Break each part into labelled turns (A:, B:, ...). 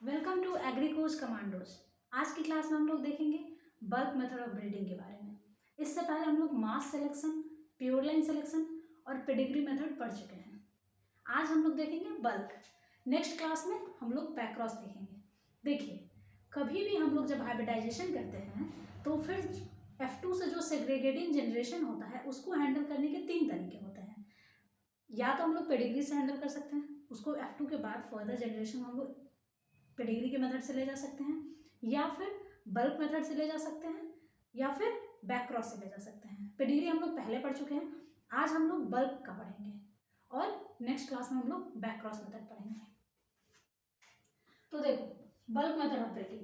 A: Welcome to एग्रीकोच commandos. आज की class में हम लोग देखेंगे बल्क मेथड ऑफ ब्रीडिंग के बारे में। इससे पहले हम लोग मास सिलेक्शन, प्योर लाइन सिलेक्शन और पेडिग्री मेथड पढ़ चुके हैं। आज हम लोग देखेंगे बल्क। नेक्स्ट क्लास में हम लोग पैक्रॉस देखेंगे। देखिए, कभी भी हम लोग जब हाइब्रिडाइजेशन करते हैं तो फिर F2 से जो सेग्रीगेटिंग जनरेशन होता है उसको हैंडल करने के 3 तरीके होते हैं। या तो हम लोग पेडिग्री से हैंडल कर सकते हैं, उसको F2 के बाद फर्दर जनरेशन हम लोग पेडिग्री के मेथड से ले जा सकते हैं, या फिर बल्क मेथड से ले जा सकते हैं, या फिर बैक क्रॉस से ले जा सकते हैं। पेडिग्री हम लोग पहले पढ़ चुके हैं, आज हम लोग बल्क का पढ़ेंगे और नेक्स्ट क्लास में हम लोग बैक क्रॉस मेथड पढ़ेंगे। तो देखो, बल्क मेथड ऑफ ब्रीडिंग,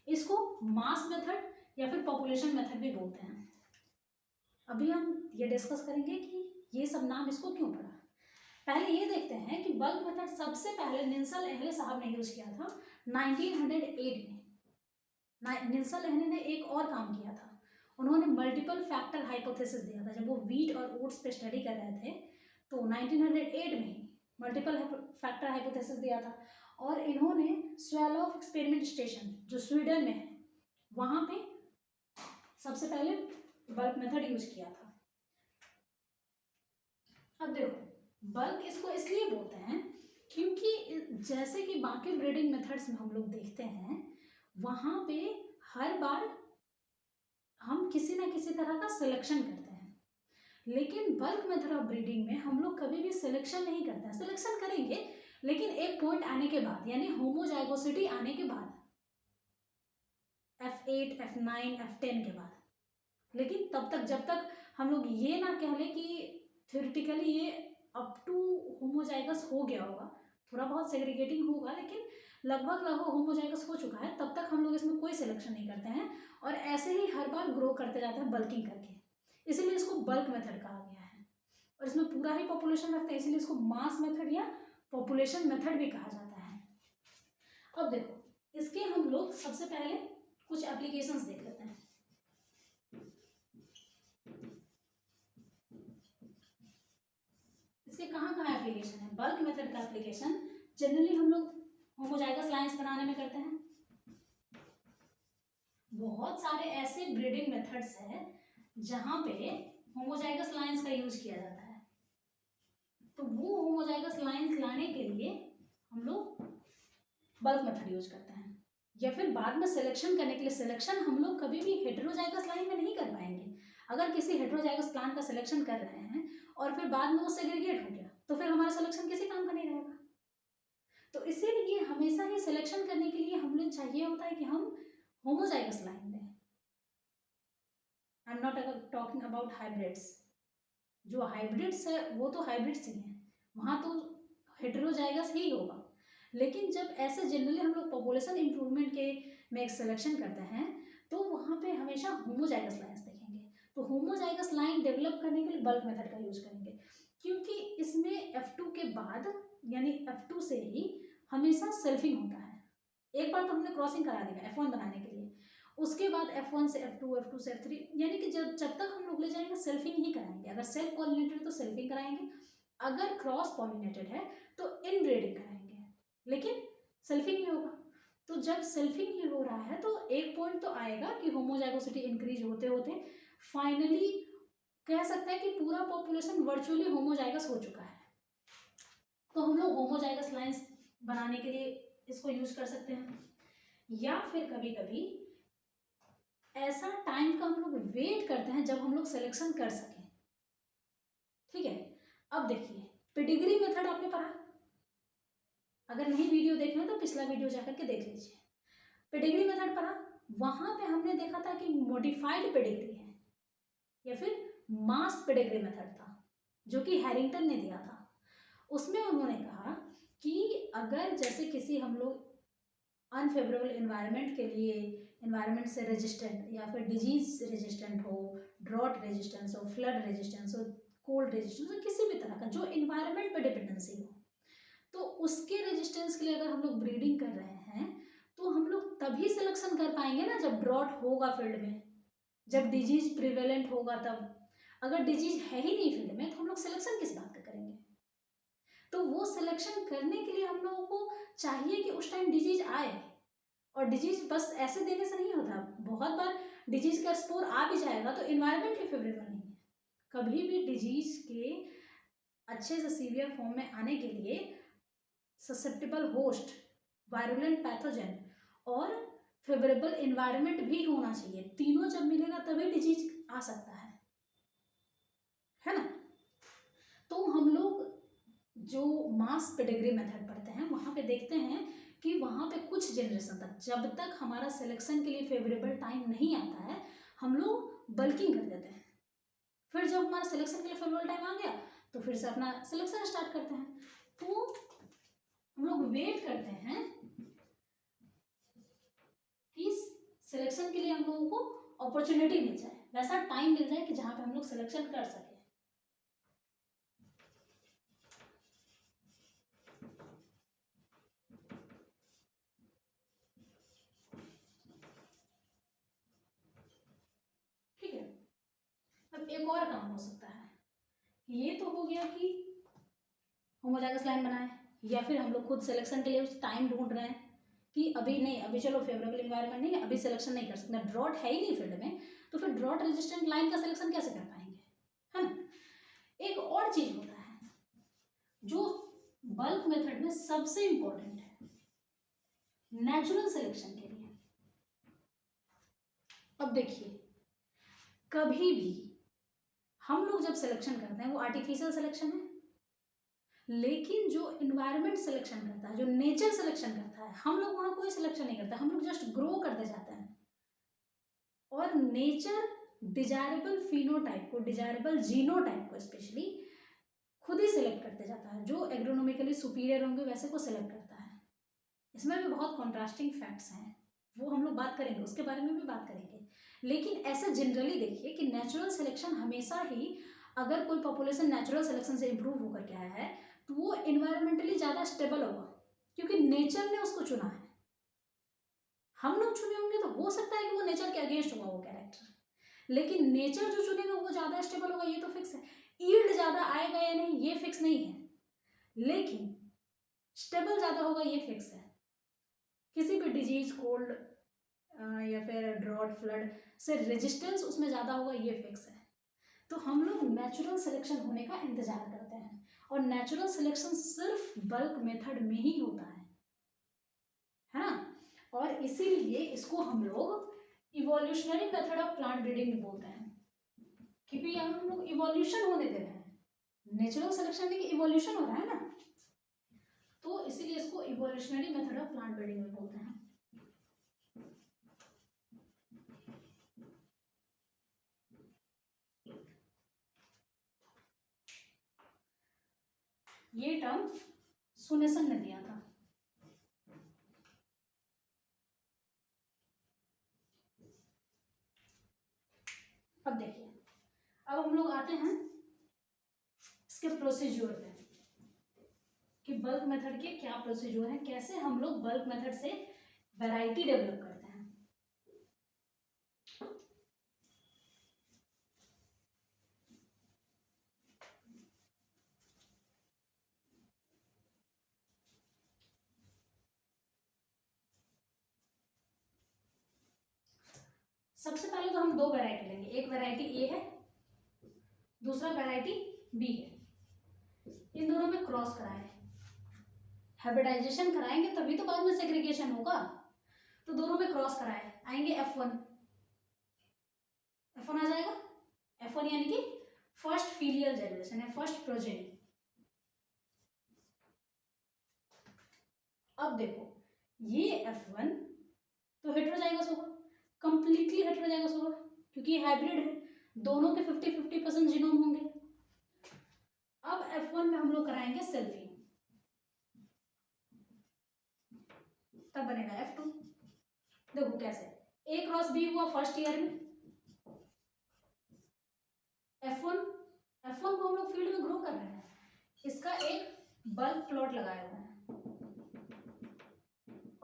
A: इसको मास मेथड या फिर पॉपुलेशन मेथड भी बोलते हैं। अभी हम ये डिस्कस करेंगे कि ये सब नाम इसको क्यों पड़ा। पहले ये देखते हैं कि बल्क मेथड सबसे पहले निल्सन एहले साहब ने यूज किया था 1908 में। निल्सन एहले ने एक और काम किया था, उन्होंने मल्टीपल फैक्टर हाइपोथेसिस दिया था। जब वो वीट और ओट्स पे स्टडी कर रहे थे तो 1908 में ही मल्टीपल फैक्टर हाइपोथेसिस दिया था, और इन्होंने स्वेलोव एक्सपेरिमेंट स्टेशन जो स्वीडन में है वहां पे सबसे पहले बल्क मेथड यूज किया था। अब देखो, बल्क इसको इसलिए बोलते हैं क्योंकि जैसे कि बाकी ब्रीडिंग मेथड्स में हम लोग देखते हैं वहां पे हर बार हम किसी ना किसी तरह का सिलेक्शन करते हैं, लेकिन बल्क मेथड ऑफ ब्रीडिंग में हम लोग कभी भी सिलेक्शन नहीं करते हैं। सिलेक्शन करेंगे लेकिन एक पॉइंट आने के बाद, यानी होमोजाइगोसिटी आने के बाद, F8, F9, F10 के बाद। लेकिन तब तक, जब तक हम लोग ये ना कह लें कि थ्योरेटिकली ये अप टू होमोजाइगस हो गया होगा, थोड़ा बहुत सेग्रीगेटिंग होगा लेकिन लगभग होमोजाइगस हो चुका है, तब तक हम लोग इसमें कोई सिलेक्शन नहीं करते हैं और ऐसे ही हर बार ग्रो करते जाते हैं बल्किंग करके। इसीलिए इसको बल्क मेथड कहा गया है और इसमें पूरा ही पॉपुलेशन रखते हैं, इसलिए इसको मास मेथड या पॉपुलेशन मेथड भी कहा जाता है। अब देखो, इसके हम लोग सबसे पहले कुछ एप्लीकेशंस देख लेते हैं। इसके कहाँ कहाँ एप्लीकेशन है? बल्क मेथड का एप्लीकेशन जनरली हम लोग होमोजाइगस लाइंस बनाने में करते हैं। बहुत सारे ऐसे ब्रीडिंग मेथड्स हैं जहां पे होमोजाइगस लाइंस का यूज किया जाता है, तो वो होमोजाइगस लाइंस लाने के लिए हम लोग बल्क मेथड यूज करते हैं। या फिर बाद में सिलेक्शन करने के लिए, सिलेक्शन हम लोग कभी भी हेटेरोजाइगस लाइन में नहीं कर पाएंगे। अगर किसी हेटेरोजाइगस प्लांट का सिलेक्शन कर रहे हैं और फिर बाद में वो सेग्रीगेट हो गया तो फिर हमारा सिलेक्शन किसी काम का नहीं रहेगा। तो इसीलिए हमेशा ही सिलेक्शन करने के लिए हमें चाहिए होता है कि हम होमोजाइगस लाइन दें। I am not talking about hybrids. जो हाइब्रिड्स है वो तो हाइब्रिड्स ही हैं, वहां तो हेटेरोजाइगस ही होगा। लेकिन जब ऐसे जनरली हम लोग पॉपुलेशन इंप्रूवमेंट के में एक सिलेक्शन करते हैं तो वहां पे हमेशा होमोजाइगस लाइन्स देखेंगे। तो होमोजाइगस लाइन डेवलप करने के लिए बल्क मेथड का यूज करेंगे, क्योंकि इसमें F2 के बाद, यानी F2 से ही हमेशा सेल्फिंग होता है। एक बार तो हमने क्रॉसिंग करा दिया F1 बनाने के लिए, उसके बाद F1 से F2, F2 से F3, यानी कि जब तक हम लोग ले जाएंगे सेल्फिंग ही कराएंगे। अगर सेल्फ पॉलिनेटेड है तो सेल्फिंग कराएंगे, अगर क्रॉस पॉलिनेटेड है तो इनब्रीडिंग कराएंगे, लेकिन सेल्फिंग ही होगा। तो जब सेल्फिंग ही हो रहा है तो एक पॉइंट तो आएगा कि होमोजाइगोसिटी इंक्रीज होते होते फाइनली कह सकते हैं कि पूरा पॉपुलेशन वर्चुअली होमोजाइगस हो चुका है। तो हम लोग होमोजाइगस लाइंस बनाने के लिए इसको यूज कर सकते हैं, या फिर कभी कभी ऐसा टाइम का हम लोग वेट करते हैं जब हम लोग सिलेक्शन कर सकें। ठीक है, अब देखिए, पेडिग्री मेथड आपने पढ़ा, अगर नहीं वीडियो देखे हो तो पिछला वीडियो जाकर के देख लीजिए। पेडिग्री मेथड पढ़ा, वहां पे हमने देखा था कि मॉडिफाइड पेडिग्री है या फिर मास पेडिग्री मेथड था जो कि हैरिंगटन ने दिया था। उसमें उन्होंने कहा कि अगर जैसे किसी हम लोग अनफेवरेबल इन्वायरमेंट के लिए, इन्वायरमेंट से रेजिस्टेंट या फिर डिजीज रेजिस्टेंट हो, ड्रॉट रेजिस्टेंस हो, फ्लड रेजिस्टेंस हो, कोल्ड रेजिस्टेंस हो, किसी भी तरह का जो इन्वायरमेंट पे डिपेंडेंसी हो, तो उसके रेजिस्टेंस के लिए अगर हम लोग ब्रीडिंग कर रहे हैं तो हम लोग तभी सिलेक्शन कर पाएंगे ना जब ड्रॉट होगा फील्ड में, जब डिजीज प्रिवेलेंट होगा तब। अगर डिजीज है ही नहीं फील्ड में तो हम लोग सिलेक्शन किस बात का करेंगे? तो वो सिलेक्शन करने के लिए हम लोगों को चाहिए कि उस टाइम डिजीज आए, और डिजीज बस ऐसे देने से नहीं होता, बहुत बार डिजीज का स्पोर आ भी जाएगा तो इन्वायरमेंट ही फेवरेबल नहीं है। कभी भी डिजीज के अच्छे से सीवियर फॉर्म में आने के लिए ससेप्टेबल होस्ट, वायरुलेंट पैथोजन और फेवरेबल इन्वायरमेंट भी होना चाहिए। तीनों जब मिलेगा तभी डिजीज आ सकता है ना। तो हम लोग जो मास पेडिग्री मेथड पढ़ते हैं वहां पे देखते हैं कि वहां पे कुछ जनरेशन तक, जब तक हमारा सिलेक्शन के लिए फेवरेबल टाइम नहीं आता है, हम लोग बल्किंग कर देते हैं। फिर जब हमारा सिलेक्शन के लिए फेवरेबल टाइम आ गया तो फिर से अपना सिलेक्शन स्टार्ट करते हैं। तो हम लोग वेट करते हैं कि सिलेक्शन के लिए हम लोगों को अपॉर्चुनिटी मिल जाए, वैसा टाइम मिल जाए कि जहां पे हम लोग सिलेक्शन कर सके। ठीक है, अब एक और काम हो सकता है, ये तो हो गया कि होमोजाइगस लाइन बनाए, या फिर हम लोग खुद सिलेक्शन के लिए उस टाइम ढूंढ रहे हैं कि अभी नहीं, अभी चलो फेवरेबल इन्वायरमेंट नहीं है, अभी सिलेक्शन नहीं कर सकते, ड्रॉट है ही नहीं फील्ड में, तो फिर ड्रॉट रेजिस्टेंट लाइन का सिलेक्शन कैसे कर पाएंगे, है ना। एक और चीज होता है जो बल्क मेथड में सबसे इंपॉर्टेंट है, नेचुरल सिलेक्शन के लिए। अब देखिए, कभी भी हम लोग जब सिलेक्शन करते हैं वो आर्टिफिशियल सिलेक्शन है, लेकिन जो इन्वायरमेंट सिलेक्शन करता है, जो नेचर सिलेक्शन करता है, हम लोग वहां कोई सिलेक्शन नहीं करते, हम लोग जस्ट ग्रो करते जाते हैं। और नेचर डिजायरेबल फिनोटाइप को, डिजायरेबल जीनोटाइप को स्पेशली खुद ही सिलेक्ट करते जाता है, जो एग्रोनॉमिकली सुपीरियर होंगे वैसे को सिलेक्ट करता है। इसमें भी बहुत कॉन्ट्रास्टिंग फैक्ट्स हैं, वो हम लोग बात करेंगे, उसके बारे में भी बात करेंगे। लेकिन ऐसे जनरली देखिए कि नेचुरल सिलेक्शन हमेशा ही, अगर कोई पॉपुलेशन नेचुरल सिलेक्शन से इंप्रूव होकर के आया है तो वो इन्वायरमेंटली ज़्यादा स्टेबल होगा, क्योंकि नेचर ने उसको चुना है। हम लोग चुने होंगे तो हो सकता है कि वो नेचर के अगेंस्ट होगा वो कैरेक्टर, लेकिन नेचर जो चुनेगा वो ज़्यादा स्टेबल होगा, ये तो फिक्स है। ईल्ड ज़्यादा आएगा या नहीं ये फिक्स नहीं है, लेकिन स्टेबल ज़्यादा होगा ये फिक्स है। किसी भी डिजीज, कोल्ड या फिर ड्रॉट, फ्लड से रेजिस्टेंस उसमें ज़्यादा होगा ये फिक्स है। तो हम लोग नेचुरल सिलेक्शन होने का इंतजार करते हैं, और नेचुरल सिलेक्शन सिर्फ बल्क मेथड में ही होता है ना। और इसीलिए इसको हम लोग evolutionary method of plant breeding बोलते हैं, क्योंकि यहाँ हम लोग इवोल्यूशन होने दे रहे हैं। नेचुरल सिलेक्शन में इवोल्यूशन हो रहा है ना, तो इसीलिए इसको evolutionary method of plant breeding में बोलते हैं। ये टर्म सुनेसन ने दिया था। अब देखिए, अब हम लोग आते हैं इसके प्रोसीज्योर पे कि बल्क मेथड के क्या प्रोसीज्योर है, कैसे हम लोग बल्क मेथड से वैरायटी डेवलप करते हैं। सबसे पहले तो हम दो वैरायटी लेंगे, एक वैरायटी ए है, दूसरा वैरायटी बी है। इन दोनों में क्रॉस कराएं, हाइब्रिडाइजेशन कराएंगे तभी तो बाद में सेग्रीगेशन होगा। तो दोनों में क्रॉस कराएं, आएंगे F1 आ जाएगा। F1 यानी कि फर्स्ट फीलियल जनरेशन है, फर्स्ट प्रोजेनी। अब देखो ये F1 तो हेटेरोजाइगस होगा, कंप्लीटली हेटेरोजाइगस होगा, क्योंकि ये हाइब्रिड है, दोनों के 50-50% जीनोम होंगे। अब F1 में हम लोग कराएंगे सेल्फी, तब बनेगा F2। देखो कैसे, A क्रॉस B हुआ फर्स्ट ईयर में, F1 को हम लोग फील्ड में ग्रो कर रहे हैं, इसका एक बल्क प्लॉट लगाया हुआ है,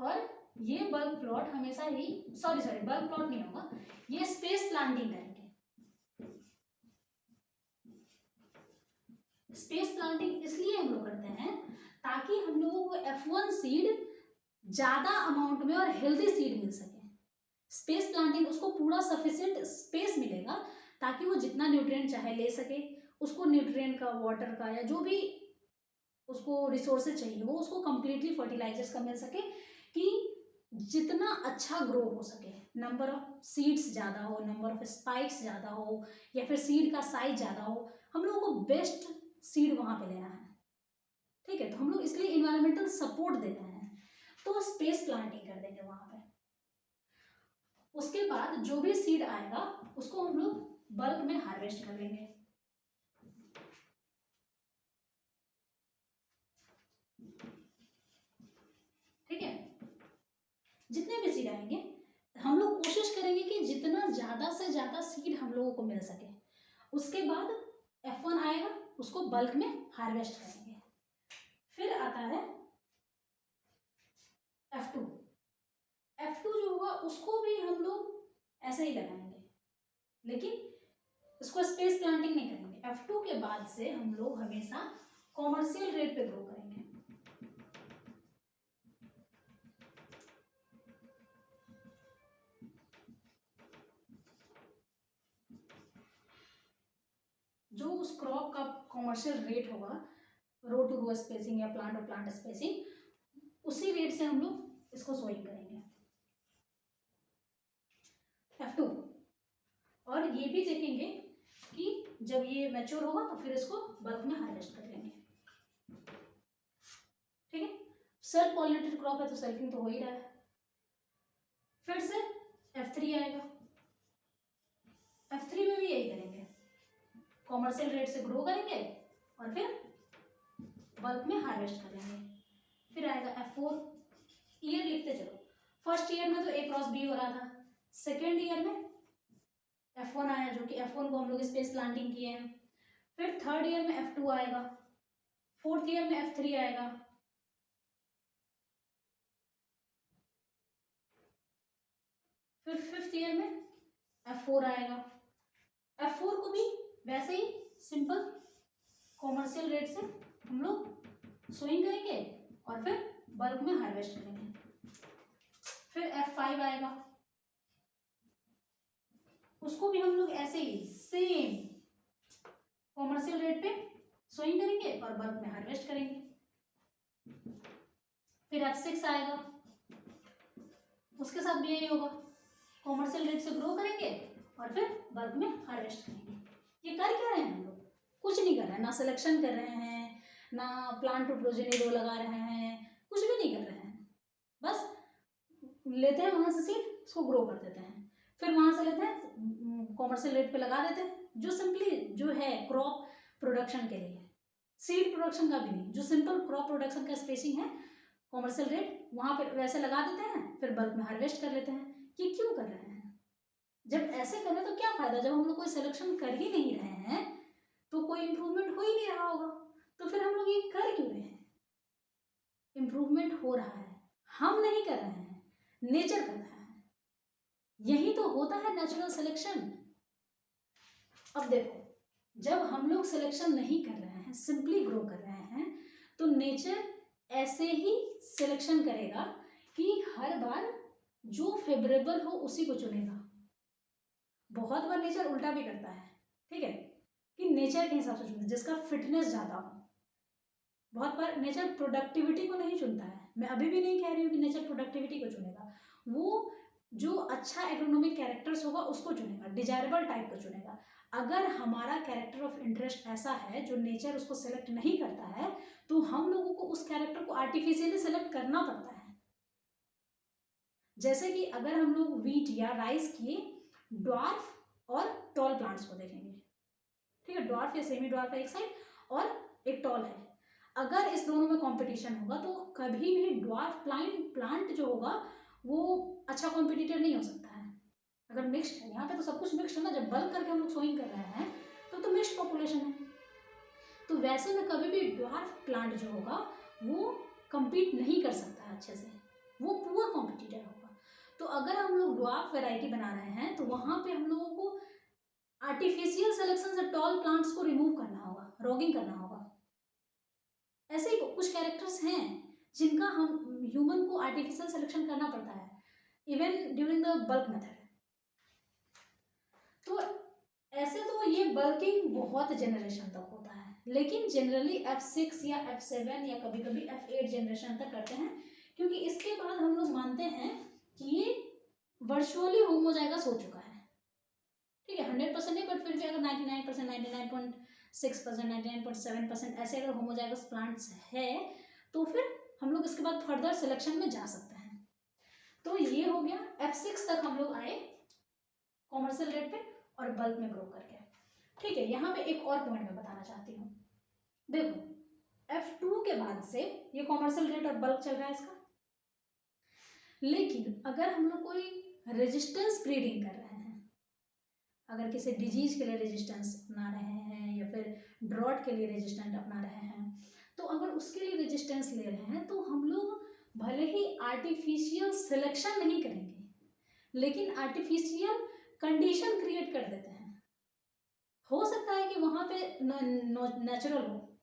A: और ये बल्क प्लॉट हमेशा ही, सॉरी बल्क प्लॉट नहीं होगा, ये स्पेस प्लांटिंग करेंगे। स्पेस प्लांटिंग इसलिए हम लोग करते हैं ताकि हम लोगों को F1 सीड ज़्यादा अमाउंट में और हेल्दी सीड मिल सके। स्पेस प्लांटिंग उसको पूरा सफिशिएंट स्पेस मिलेगा ताकि वो जितना न्यूट्रिएंट चाहे ले सके, उसको न्यूट्रिएंट का, वाटर का, या जो भी उसको रिसोर्सेज चाहिए वो उसको कंप्लीटली फर्टिलाइजर्स का मिल सके कि जितना अच्छा ग्रो हो सके। नंबर ऑफ सीड्स ज़्यादा हो, नंबर ऑफ स्पाइक्स ज़्यादा हो, या फिर सीड का साइज ज़्यादा हो, हम लोगों को बेस्ट सीड वहाँ पे लेना है। ठीक है, तो हम लोग इसलिए इन्वायरमेंटल सपोर्ट दे रहे हैं, तो स्पेस प्लांटिंग कर देंगे वहाँ पे। उसके बाद जो भी सीड आएगा उसको हम लोग बल्क में हार्वेस्ट कर लेंगे। ठीक है, जितने भी सीड आएंगे हम लोग कोशिश करेंगे कि जितना ज़्यादा से ज़्यादा सीड हम लोगों को मिल सके। उसके बाद F1 आएगा, उसको बल्क में हार्वेस्ट करेंगे। फिर आता है F2। F2 जो होगा उसको भी हम लोग ऐसे ही लगाएंगे, लेकिन इसको स्पेस प्लांटिंग नहीं करेंगे। F2 के बाद से हम लोग हमेशा कॉमर्शियल रेट पे ग्रो करेंगे। जो उस क्रॉप का कॉमर्शियल रेट होगा, रो टू रो स्पेसिंग या प्लांट टू प्लांट स्पेसिंग, उसी रेट से हम लोग इसको सोइंग करेंगे। F2। और ये भी देखेंगे कि जब ये मैच्योर होगा तो फिर इसको बल्क में हार्वेस्ट कर लेंगे। ठीक है, सेल्फ पॉलिनेटेड क्रॉप है तो सेल्फिंग तो हो ही रहा है। फिर से F3 आएगा। F3 में भी यही करेंगे, कॉमर्शियल रेट से ग्रो करेंगे और फिर बल्क में हार्वेस्ट कर लेंगे। फिर आएगा F4। ईयर लिखते चलो, फर्स्ट ईयर में तो A क्रॉस B हो रहा था, सेकेंड ईयर में F1 आया, जो कि F1 को हम लोग स्पेस प्लांटिंग किए हैं। फिर थर्ड ईयर में F2 आएगा, फोर्थ ईयर में F3 आएगा, फिर फिफ्थ ईयर में F4 आएगा। F4 को भी वैसे ही सिंपल कॉमर्शियल रेट से हम लोग सोइंग करेंगे और फिर बल्क में हार्वेस्ट करेंगे। फिर F5 आएगा, उसको भी हम लोग ऐसे ही सेम कॉमर्शियल रेट पे सोइंग करेंगे और बल्क में हार्वेस्ट करेंगे। फिर F6 आएगा, उसके साथ भी यही होगा, कॉमर्शियल रेट से ग्रो करेंगे और फिर बल्क में हार्वेस्ट करेंगे। ये कर क्या रहे हैं हम लोग? कुछ नहीं कर रहे हैं, ना सिलेक्शन कर रहे हैं, ना प्लांट टू प्रोजेनी रो लगा रहे हैं, कुछ भी नहीं कर रहे हैं। बस लेते हैं वहां से सीड, उसको ग्रो कर देते हैं, फिर वहां से लेते हैं कॉमर्शियल रेट पे लगा देते हैं, जो सिंपली जो है क्रॉप प्रोडक्शन के लिए, सीड प्रोडक्शन का भी नहीं, जो सिंपल क्रॉप प्रोडक्शन का स्पेसिंग है, कॉमर्शियल रेट वहां पे वैसे लगा देते हैं, फिर बल्क में हार्वेस्ट कर लेते हैं। ये क्यों कर रहे हैं? जब ऐसे करें तो क्या फायदा? जब हम लोग कोई सिलेक्शन कर ही नहीं रहे हैं तो कोई इंप्रूवमेंट हो ही नहीं रहा होगा, तो फिर हम लोग ये कर क्यों रहे हैं? इंप्रूवमेंट हो रहा है, हम नहीं कर रहे हैं, नेचर कर रहा है। यही तो होता है नेचुरल सिलेक्शन। अब देखो, जब हम लोग सिलेक्शन नहीं कर रहे हैं, सिंपली ग्रो कर रहे हैं, तो नेचर ऐसे ही सिलेक्शन करेगा कि हर बार जो फेवरेबल हो उसी को चुनेगा। बहुत बार नेचर उल्टा भी करता है, ठीक है, कि नेचर के हिसाब से चुनता, जिसका फिटनेस ज्यादा हो। बहुत बार नेचर प्रोडक्टिविटी को नहीं चुनता है, मैं अभी भी नहीं कह रही हूँ कि नेचर प्रोडक्टिविटी को चुनेगा, वो जो अच्छा एग्रोनॉमिक कैरेक्टर्स होगा उसको चुनेगा, डिजायरेबल टाइप को चुनेगा। अगर हमारा कैरेक्टर ऑफ इंटरेस्ट ऐसा है जो नेचर उसको सेलेक्ट नहीं करता है, तो हम लोगों को उस कैरेक्टर को आर्टिफिशियली सेलेक्ट करना पड़ता है। जैसे कि अगर हम लोग वीट या राइस की ड्वार्फ और टॉल प्लांट्स को देखेंगे, ठीक है, ड्वार्फ या सेमी ड्वार्फ है एक साइड और एक टॉल है, अगर इस दोनों में कंपटीशन होगा तो कभी भी ड्वार्फ प्लांट जो होगा वो अच्छा कॉम्पिटिटर नहीं हो सकता है। अगर मिक्स्ड है, यहाँ पे तो सब कुछ मिक्स्ड है ना, जब बल्क करके हम लोग सोइंग कर रहे हैं तो मिक्स्ड पॉपुलेशन है, तो वैसे में कभी भी ड्वार्फ प्लांट जो होगा वो compete नहीं कर सकता है अच्छे से, वो पुअर कॉम्पिटिटर होगा। तो अगर हम लोग ड्वार्फ वेराइटी बना रहे हैं तो वहां पे हम लोगों को आर्टिफिशियल सिलेक्शन से टॉल प्लांट्स को रिमूव करना होगा, रॉगिंग करना होगा। ऐसे ही कुछ कैरेक्टर्स हैं जिनका हम ह्यूमन को आर्टिफिशियल सिलेक्शन करना पड़ता है even during the bulk method. तो ऐसे तो ये बल्किंग बहुत जनरेशन तक होता है, लेकिन जनरली F6 या F7 या कभी कभी F8 जनरेशन तक करते हैं, क्योंकि इसके बाद हम लोग मानते हैं कि ये वर्चुअली होमोजाइगस हो चुका है। ठीक है, 100% नहीं, बट फिर भी अगर 99%, 99.6%, 99.7% ऐसे अगर होमोजाइगस प्लांट्स है तो फिर हम लोग इसके बाद फर्दर सिलेक्शन में जा सकते हैं। तो ये हो गया, F6 तक हम लोग आए कॉमर्शियल रेट पे और बल्क में ग्रो करके। ठीक है, यहाँ पे एक और पॉइंट मैं बताना चाहती हूँ। देखो F2 के बाद से ये कॉमर्शियल रेट और बल्क चल रहा है इसका, लेकिन अगर हम लोग कोई रेजिस्टेंस ब्रीडिंग कर रहे हैं, अगर किसी डिजीज के लिए रेजिस्टेंस अपना रहे हैं या फिर ड्रॉट के लिए रेजिस्टेंट अपना रहे हैं, तो अगर उसके लिए रेजिस्टेंस ले रहे हैं तो हम लोग भले ही आर्टिफिशियल सिलेक्शन नहीं करेंगे, लेकिन आर्टिफिशियल कंडीशन क्रिएट कर देते हैं। हो सकता है कि वहाँ पे नेचुरल हो,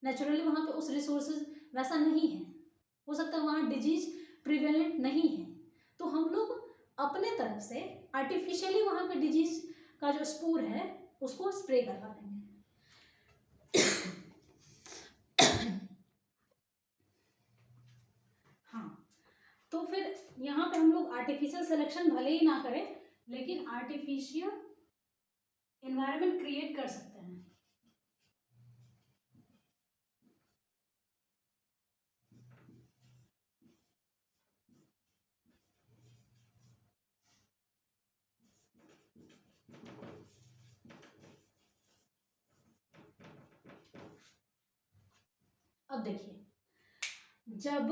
A: नेचुरली वहाँ पे उस रिसोर्सेज वैसा नहीं है, हो सकता है वहाँ डिजीज प्रिवेलेंट नहीं है, तो हम लोग अपने तरफ से आर्टिफिशियली वहाँ पे डिजीज का जो स्पूर है उसको स्प्रे करवा देंगे। हाँ, तो फिर यहाँ पे हम लोग आर्टिफिशियल सिलेक्शन भले ही ना करें, लेकिन आर्टिफिशियल एनवायरनमेंट क्रिएट कर सकते हैं। अब देखिए, जब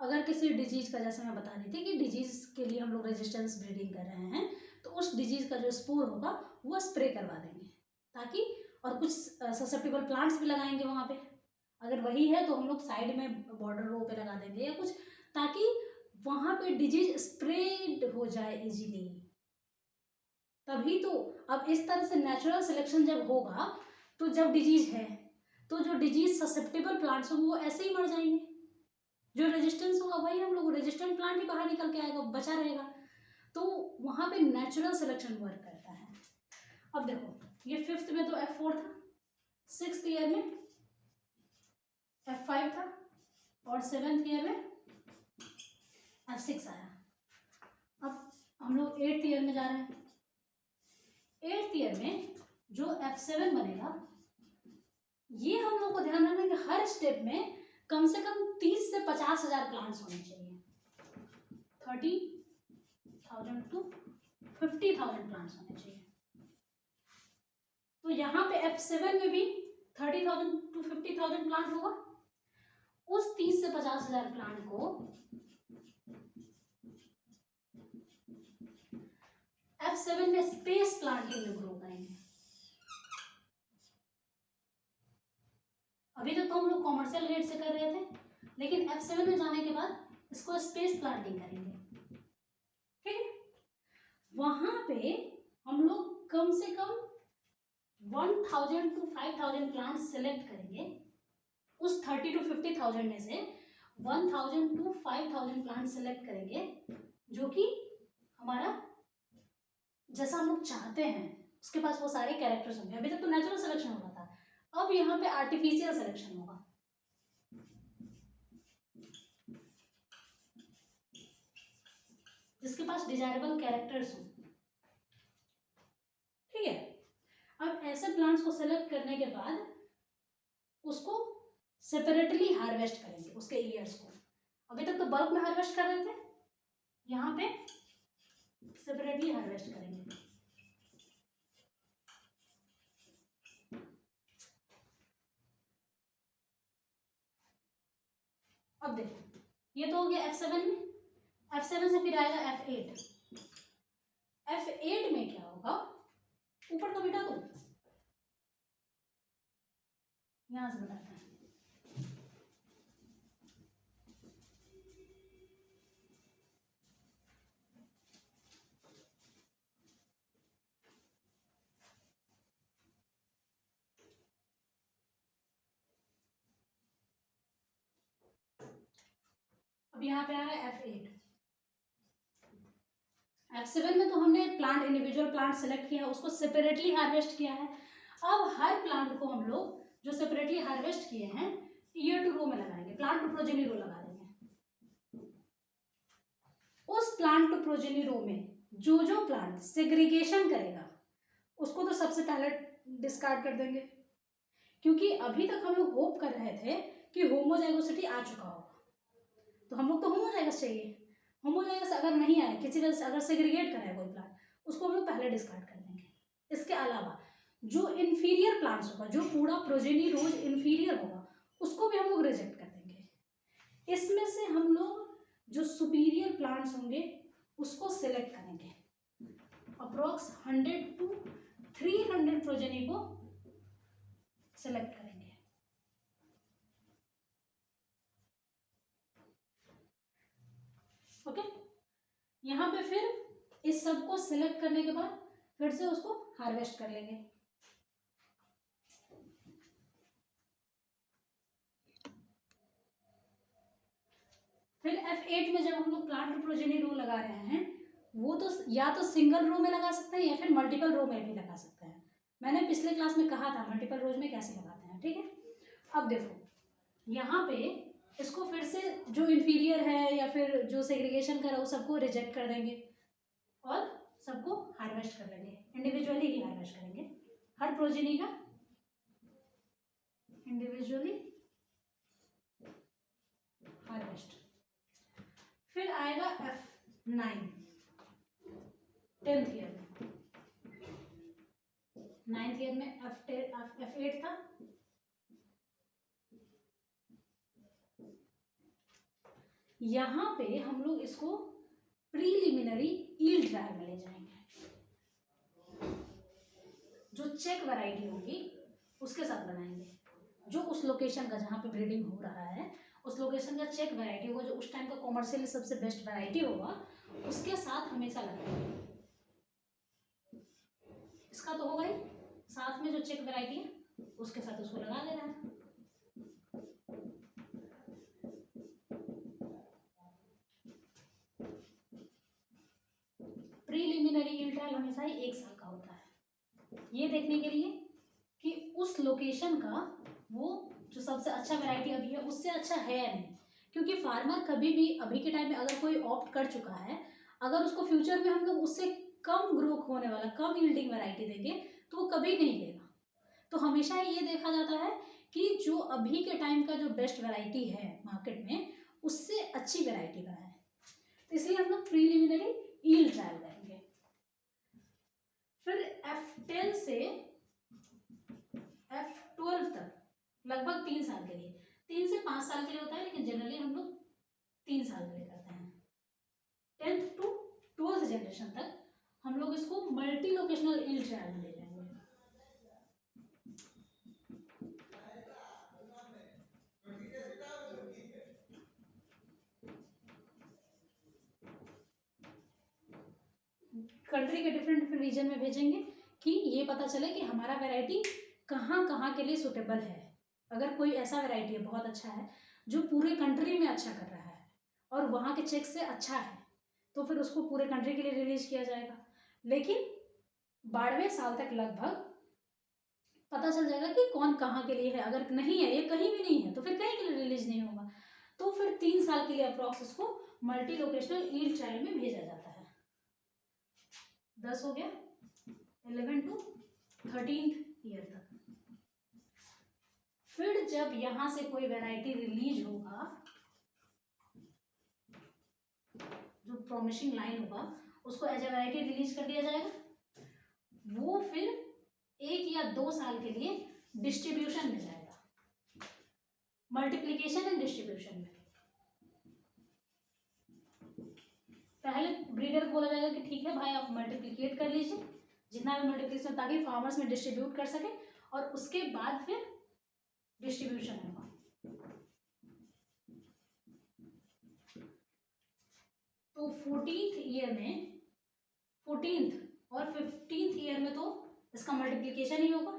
A: अगर किसी डिजीज का, जैसे मैं बता रही थी कि डिजीज के लिए हम लोग रेजिस्टेंस ब्रीडिंग कर रहे हैं, तो उस डिजीज का जो स्पोर होगा वो स्प्रे करवा देंगे, ताकि, और कुछ ससेप्टेबल प्लांट्स भी लगाएंगे वहाँ पे, अगर वही है तो हम लोग साइड में बॉर्डर रो पे लगा देंगे या कुछ, ताकि वहाँ पे डिजीज स्प्रेड हो जाए इजीली। तभी तो अब इस तरह से नेचुरल सिलेक्शन जब होगा, तो जब डिजीज है तो जो डिजीज ससेप्टेबल प्लांट्स होंगे वो ऐसे ही मर जाएंगे, जो रेजिस्टेंस होगा वही हम लोग रेजिस्टेंट प्लांट ही बाहर निकल के आएगा, बचा रहेगा। तो वहां पे नेचुरल सिलेक्शन वर्क करता है। अब देखो, ये 5th में तो F4 था, 6th ईयर में F5 था और 7th ईयर में F6 आया। अब हम लोग 8th ईयर में जा रहे हैं। 8th ईयर में जो F7 बनेगा, ये हम लोग को ध्यान रखना कि हर स्टेप में कम से कम 30 से 50,000 प्लांट्स होने चाहिए, 30,000 to 50,000 प्लांट्स होने चाहिए। तो यहाँ पे F7 में भी 30,000 to 50,000 प्लांट होगा। उस 30 से 50,000 प्लांट को F7 में स्पेस प्लांटिंग में ग्रो करेंगे। अभी तक तो हम लोग कॉमर्शियल रेट से कर रहे थे, लेकिन F7 में जाने के बाद इसको स्पेस प्लांटिंग करेंगे। ठीक है, वहां पे हम लोग कम से कम 1,000 to 5,000 प्लांट सिलेक्ट करेंगे। उस 30 to 50,000 में से 1,000 to 5,000 प्लांट सिलेक्ट करेंगे, जो कि हमारा जैसा हम लोग चाहते हैं, उसके पास वो सारे कैरेक्टर्स होंगे। अभी तक तो नेचुरल सिलेक्शन हो रहा था, अब यहाँ पे आर्टिफिशियल सिलेक्शन होगा। जिसके पास डिजायरेबल कैरेक्टर्स हो। ठीक है, अब ऐसे प्लांट्स को सेलेक्ट करने के बाद उसको सेपरेटली हार्वेस्ट करेंगे, उसके ईयर्स को। अभी तक तो बल्क में हार्वेस्ट कर रहे थे, यहाँ पे सेपरेटली हार्वेस्ट करेंगे। अब देखो, ये तो हो गया F7 में। F7 से फिर आएगा F8। F8 में क्या होगा, ऊपर तो बिठा दो, यहां से बताते हैं। यहाँ पे आ रहा है F8। F7 में तो हमने प्लांट, इंडिविजुअल प्लांट सेलेक्ट किया, उसको सेपरेटली हार्वेस्ट किया है। अब हर प्लांट को हम लोग जो सेपरेटली हार्वेस्ट किए हैं ईयर टू रो में लगाएंगे, प्लांट टू प्रोजेनी रो लगा देंगे। उस प्लांट टू प्रोजेनी रो में जो जो प्लांट सेग्रीगेशन करेगा उसको तो सबसे पहले डिस्कार्ड कर देंगे, क्योंकि अभी तक हम लोग होप कर रहे थे कि होमोजाइगोसिटी आ चुका होगा, तो हम लोग तो होमोजाइगस चाहिए। होमोजाइगस अगर नहीं आए, किसी वजह से अगर सेग्रीगेट कर रहा है कोई प्लांट, उसको हम लोग पहले डिस्कार्ड कर देंगे। इसके अलावा जो इन्फीरियर प्लांट्स होगा, जो पूरा प्रोजेनी रोज इन्फीरियर होगा, उसको भी हम लोग रिजेक्ट कर देंगे। इसमें से हम लोग जो सुपीरियर प्लांट्स होंगे उसको सिलेक्ट करेंगे। अप्रोक्स 100 to 300 प्रोजेनी को सिलेक्ट करेंगे। ओके, यहाँ पे फिर इस सब को सिलेक्ट करने के बाद फिर से उसको हार्वेस्ट कर लेंगे। फिर F8 में जब हम लोग प्लांट प्रोजेनी रो लगा रहे हैं, वो तो या तो सिंगल रो में लगा सकते हैं या फिर मल्टीपल रो में भी लगा सकते हैं। मैंने पिछले क्लास में कहा था मल्टीपल रोज में कैसे लगाते हैं, ठीक है। अब देखो यहाँ पे इसको फिर से जो इंफीरियर है या फिर जो सेग्रीगेशन कर रहा है वो सबको रिजेक्ट कर देंगे और सबको हार्वेस्ट कर लेंगे, इंडिविजुअली ही हार्वेस्ट करेंगे हर प्रोजेनी का, इंडिविजुअली हार्वेस्ट। फिर आएगा F9 10th ईयर में, 9th ईयर में F8 था। यहाँ पे हम लोग इसको प्रीलिमिनरी यील्ड ट्रायल में ले जाएंगे। जो चेक वैरायटी होगी उसके साथ बनाएंगे, जो उस लोकेशन का जहाँ पे ब्रीडिंग हो रहा है उस लोकेशन का चेक वैरायटी होगा, जो उस टाइम का कॉमर्शियली सबसे बेस्ट वैरायटी होगा, उसके साथ हमेशा लगाएंगे। इसका तो होगा ही, साथ में जो चेक वैरायटी है उसके साथ उसको लगा देना है। प्रीलिमिनरी यील्ड ट्रायल हमेशा ही 1 साल का होता है, ये देखने के लिए कि उस लोकेशन का वो जो सबसे अच्छा वैरायटी अभी है उससे अच्छा है या नहीं। क्योंकि फार्मर कभी भी अभी के टाइम में अगर कोई ऑप्ट कर चुका है, अगर उसको फ्यूचर में हम लोग उससे कम ग्रो होने वाला, कम यील्डिंग वैरायटी देंगे तो वो कभी नहीं लेगा। तो हमेशा ये देखा जाता है कि जो अभी के टाइम का जो बेस्ट वैरायटी है मार्केट में उससे अच्छी वैरायटी बनाए, तो इसलिए हम लोग प्रीलिमिनरी यील्ड ट्रायल करेंगे। फिर F10 से F12 तक लगभग 3 साल के लिए, 3 से 5 साल के लिए होता है, लेकिन जनरली हम लोग 3 साल के लिए करते हैं। 10th to 12th जनरेशन तक हम लोग इसको मल्टी लोकेशनल यील्ड ट्रायल में ले जाएंगे। कंट्री के डिफरेंट डिफरेंट रीजन में भेजेंगे कि ये पता चले कि हमारा वैरायटी कहाँ कहाँ के लिए सुटेबल है। अगर कोई ऐसा वैरायटी है बहुत अच्छा है जो पूरे कंट्री में अच्छा कर रहा है और वहाँ के चेक से अच्छा है, तो फिर उसको पूरे कंट्री के लिए रिलीज किया जाएगा। लेकिन 12वें साल तक लगभग पता चल जाएगा कि कौन कहाँ के लिए है। अगर नहीं है, ये कहीं भी नहीं है, तो फिर कहीं के लिए रिलीज नहीं होगा। तो फिर 3 साल के लिए अप्रॉक्स उसको मल्टी लोकेशनल यील्ड ट्रायल में भेजा जाता है। 10 हो गया, 11 to 13th ईयर तक। फिर जब यहां से कोई वैरायटी रिलीज होगा, जो प्रॉमिसिंग लाइन होगा उसको एज ए वैरायटी रिलीज कर दिया जाएगा। वो फिर 1 या 2 साल के लिए डिस्ट्रीब्यूशन में जाएगा, मल्टीप्लीकेशन एंड डिस्ट्रीब्यूशन में। पहले ब्रीडर को बोला जाएगा कि ठीक है भाई आप मल्टीप्लिकेट कर लीजिए जितना भी मल्टीप्लिकेशन, ताकि फार्मर्स में डिस्ट्रीब्यूट कर सके, और उसके बाद फिर डिस्ट्रीब्यूशन होगा। तो 14th ईयर में, 14th और 15th ईयर में तो इसका मल्टीप्लिकेशन ही होगा।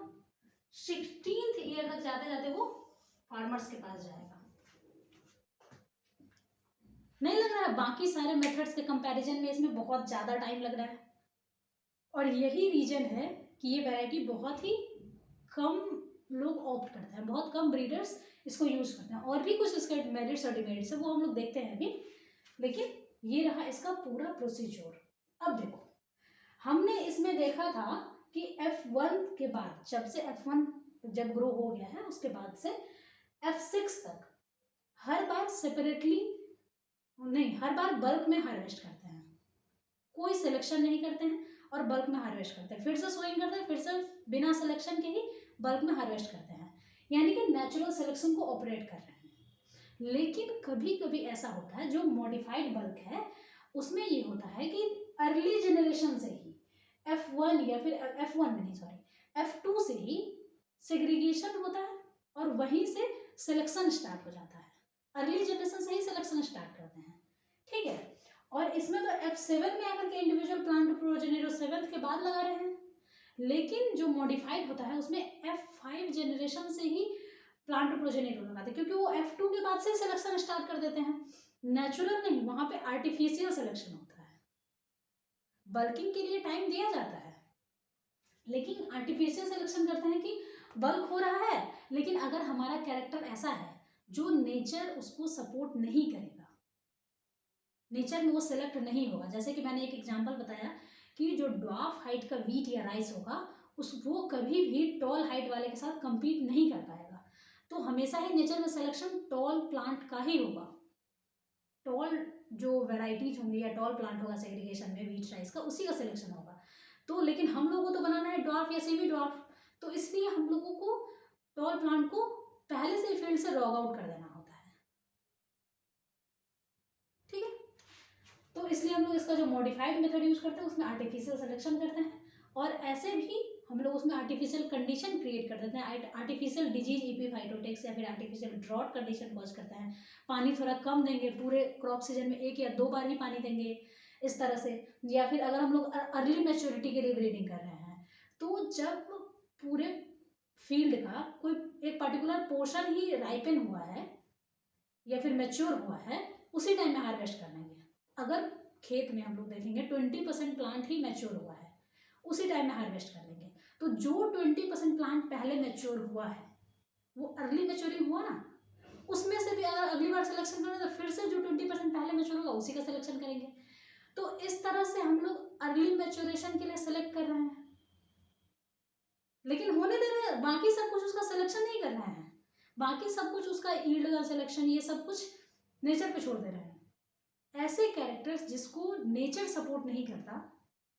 A: 16th ईयर तक जाते जाते वो फार्मर्स के पास जाएगा। नहीं लग रहा है? बाकी सारे मेथड्स के कंपैरिजन में इसमें बहुत ज़्यादा टाइम लग रहा है, और यही रीजन है कि ये वैरायटी बहुत ही कम लोग ऑप्ट करते हैं, बहुत कम ब्रीडर्स इसको यूज करते हैं। और भी कुछ इसके मेरिट्स और डिमेरिट्स है, वो हम लोग देखते हैं अभी, लेकिन ये रहा इसका पूरा प्रोसीजर। अब देखो, हमने इसमें देखा था कि F1 के बाद, जब से F1 जब ग्रो हो गया है उसके बाद से F6 तक हर बार सेपरेटली नहीं, हर बार बल्क में हार्वेस्ट करते हैं, कोई सिलेक्शन नहीं करते हैं और बल्क में हार्वेस्ट करते हैं, फिर से सोइंग करते हैं, फिर से बिना सिलेक्शन के ही बल्क में हार्वेस्ट करते हैं, यानी कि नेचुरल सिलेक्शन को ऑपरेट कर रहे हैं। लेकिन कभी कभी ऐसा होता है, जो मॉडिफाइड बल्क है उसमें ये होता है कि अर्ली जनरेशन से ही F1 या फिर F1 में नहीं, सॉरी F2 से ही सेग्रीगेशन होता है और वहीं से सिलेक्शन स्टार्ट हो जाता है, अर्ली जनरेशन से ही सिलेक्शन स्टार्ट करते हैं, ठीक है। और इसमें तो F7 में आकर के इंडिविजुअल प्लांट प्रोजेनेटर 7th के बाद लगा रहे हैं, लेकिन जो मॉडिफाइड होता है उसमें F5 जनरेशन से ही प्लांट प्रोजेनेटर लगाते हैं, क्योंकि वो F2 के बाद से सिलेक्शन स्टार्ट कर देते हैं, नेचुरल नहीं, वहां पे आर्टिफिशियल सिलेक्शन होता है। बल्किंग के लिए टाइम दिया जाता है, लेकिन आर्टिफिशियल सिलेक्शन करते हैं कि बल्क हो रहा है, लेकिन अगर हमारा कैरेक्टर ऐसा है जो नेचर उसको सपोर्ट नहीं करेगा, नेचर में वो सेलेक्ट नहीं होगा, जैसे कि मैंने एक एग्जांपल बताया कि जो ड्वार्फ हाइट का वीट या राइस होगा वो कभी भी टॉल हाइट वाले के साथ compete नहीं कर पाएगा, तो हमेशा ही नेचर में सिलेक्शन टॉल प्लांट का ही होगा, टॉल जो वेराइटीज होंगी या टॉल प्लांट होगा सेग्रीगेशन में वीट राइस का, उसी का सिलेक्शन होगा। तो लेकिन हम लोगों को तो बनाना है ड्वार्फ या सेमी ड्वार्फ, तो इसलिए हम लोगों को टॉल प्लांट को पहले से फील्ड से रॉग आउट कर देना होता है, ठीक है। तो इसलिए हम लोग इसका जो मॉडिफाइड मेथड यूज करते हैं उसमें आर्टिफिशियल सिलेक्शन करते हैं, और ऐसे भी हम लोग उसमें आर्टिफिशियल कंडीशन क्रिएट कर देते हैं, आर्टिफिशियल डिजीज इपीफाइटोटिक्स या फिर आर्टिफिशियल ड्रॉट कंडीशन कॉज करते हैं, पानी थोड़ा कम देंगे, पूरे क्रॉप सीजन में 1 या 2 बार ही पानी देंगे इस तरह से, या फिर अगर हम लोग अर्ली मैच्योरिटी के लिए ब्रीडिंग कर रहे हैं, तो जब पूरे फील्ड का कोई एक पर्टिकुलर पोर्शन ही राइपन हुआ है या फिर मैच्योर हुआ है, उसी टाइम में हार्वेस्ट कर लेंगे। अगर खेत में हम लोग देखेंगे 20% प्लांट ही मैच्योर हुआ है, उसी टाइम में हार्वेस्ट कर लेंगे, तो जो 20% प्लांट पहले मैच्योर हुआ है वो अर्ली मैच्योरिंग हुआ ना, उसमें से भी अगर अगली बार सिलेक्शन करें तो फिर से जो 20% पहले मैच्योर होगा उसी का सिलेक्शन करेंगे। तो इस तरह से हम लोग अर्ली मैच्योरेशन के लिए सेलेक्ट कर रहे हैं, लेकिन होने दे रहे हैं, बाकी सब कुछ उसका सिलेक्शन नहीं कर रहे हैं, बाकी सब कुछ उसका ईल्ड का सिलेक्शन ये सब कुछ नेचर पे छोड़ दे रहे हैं। ऐसे कैरेक्टर्स जिसको नेचर सपोर्ट नहीं करता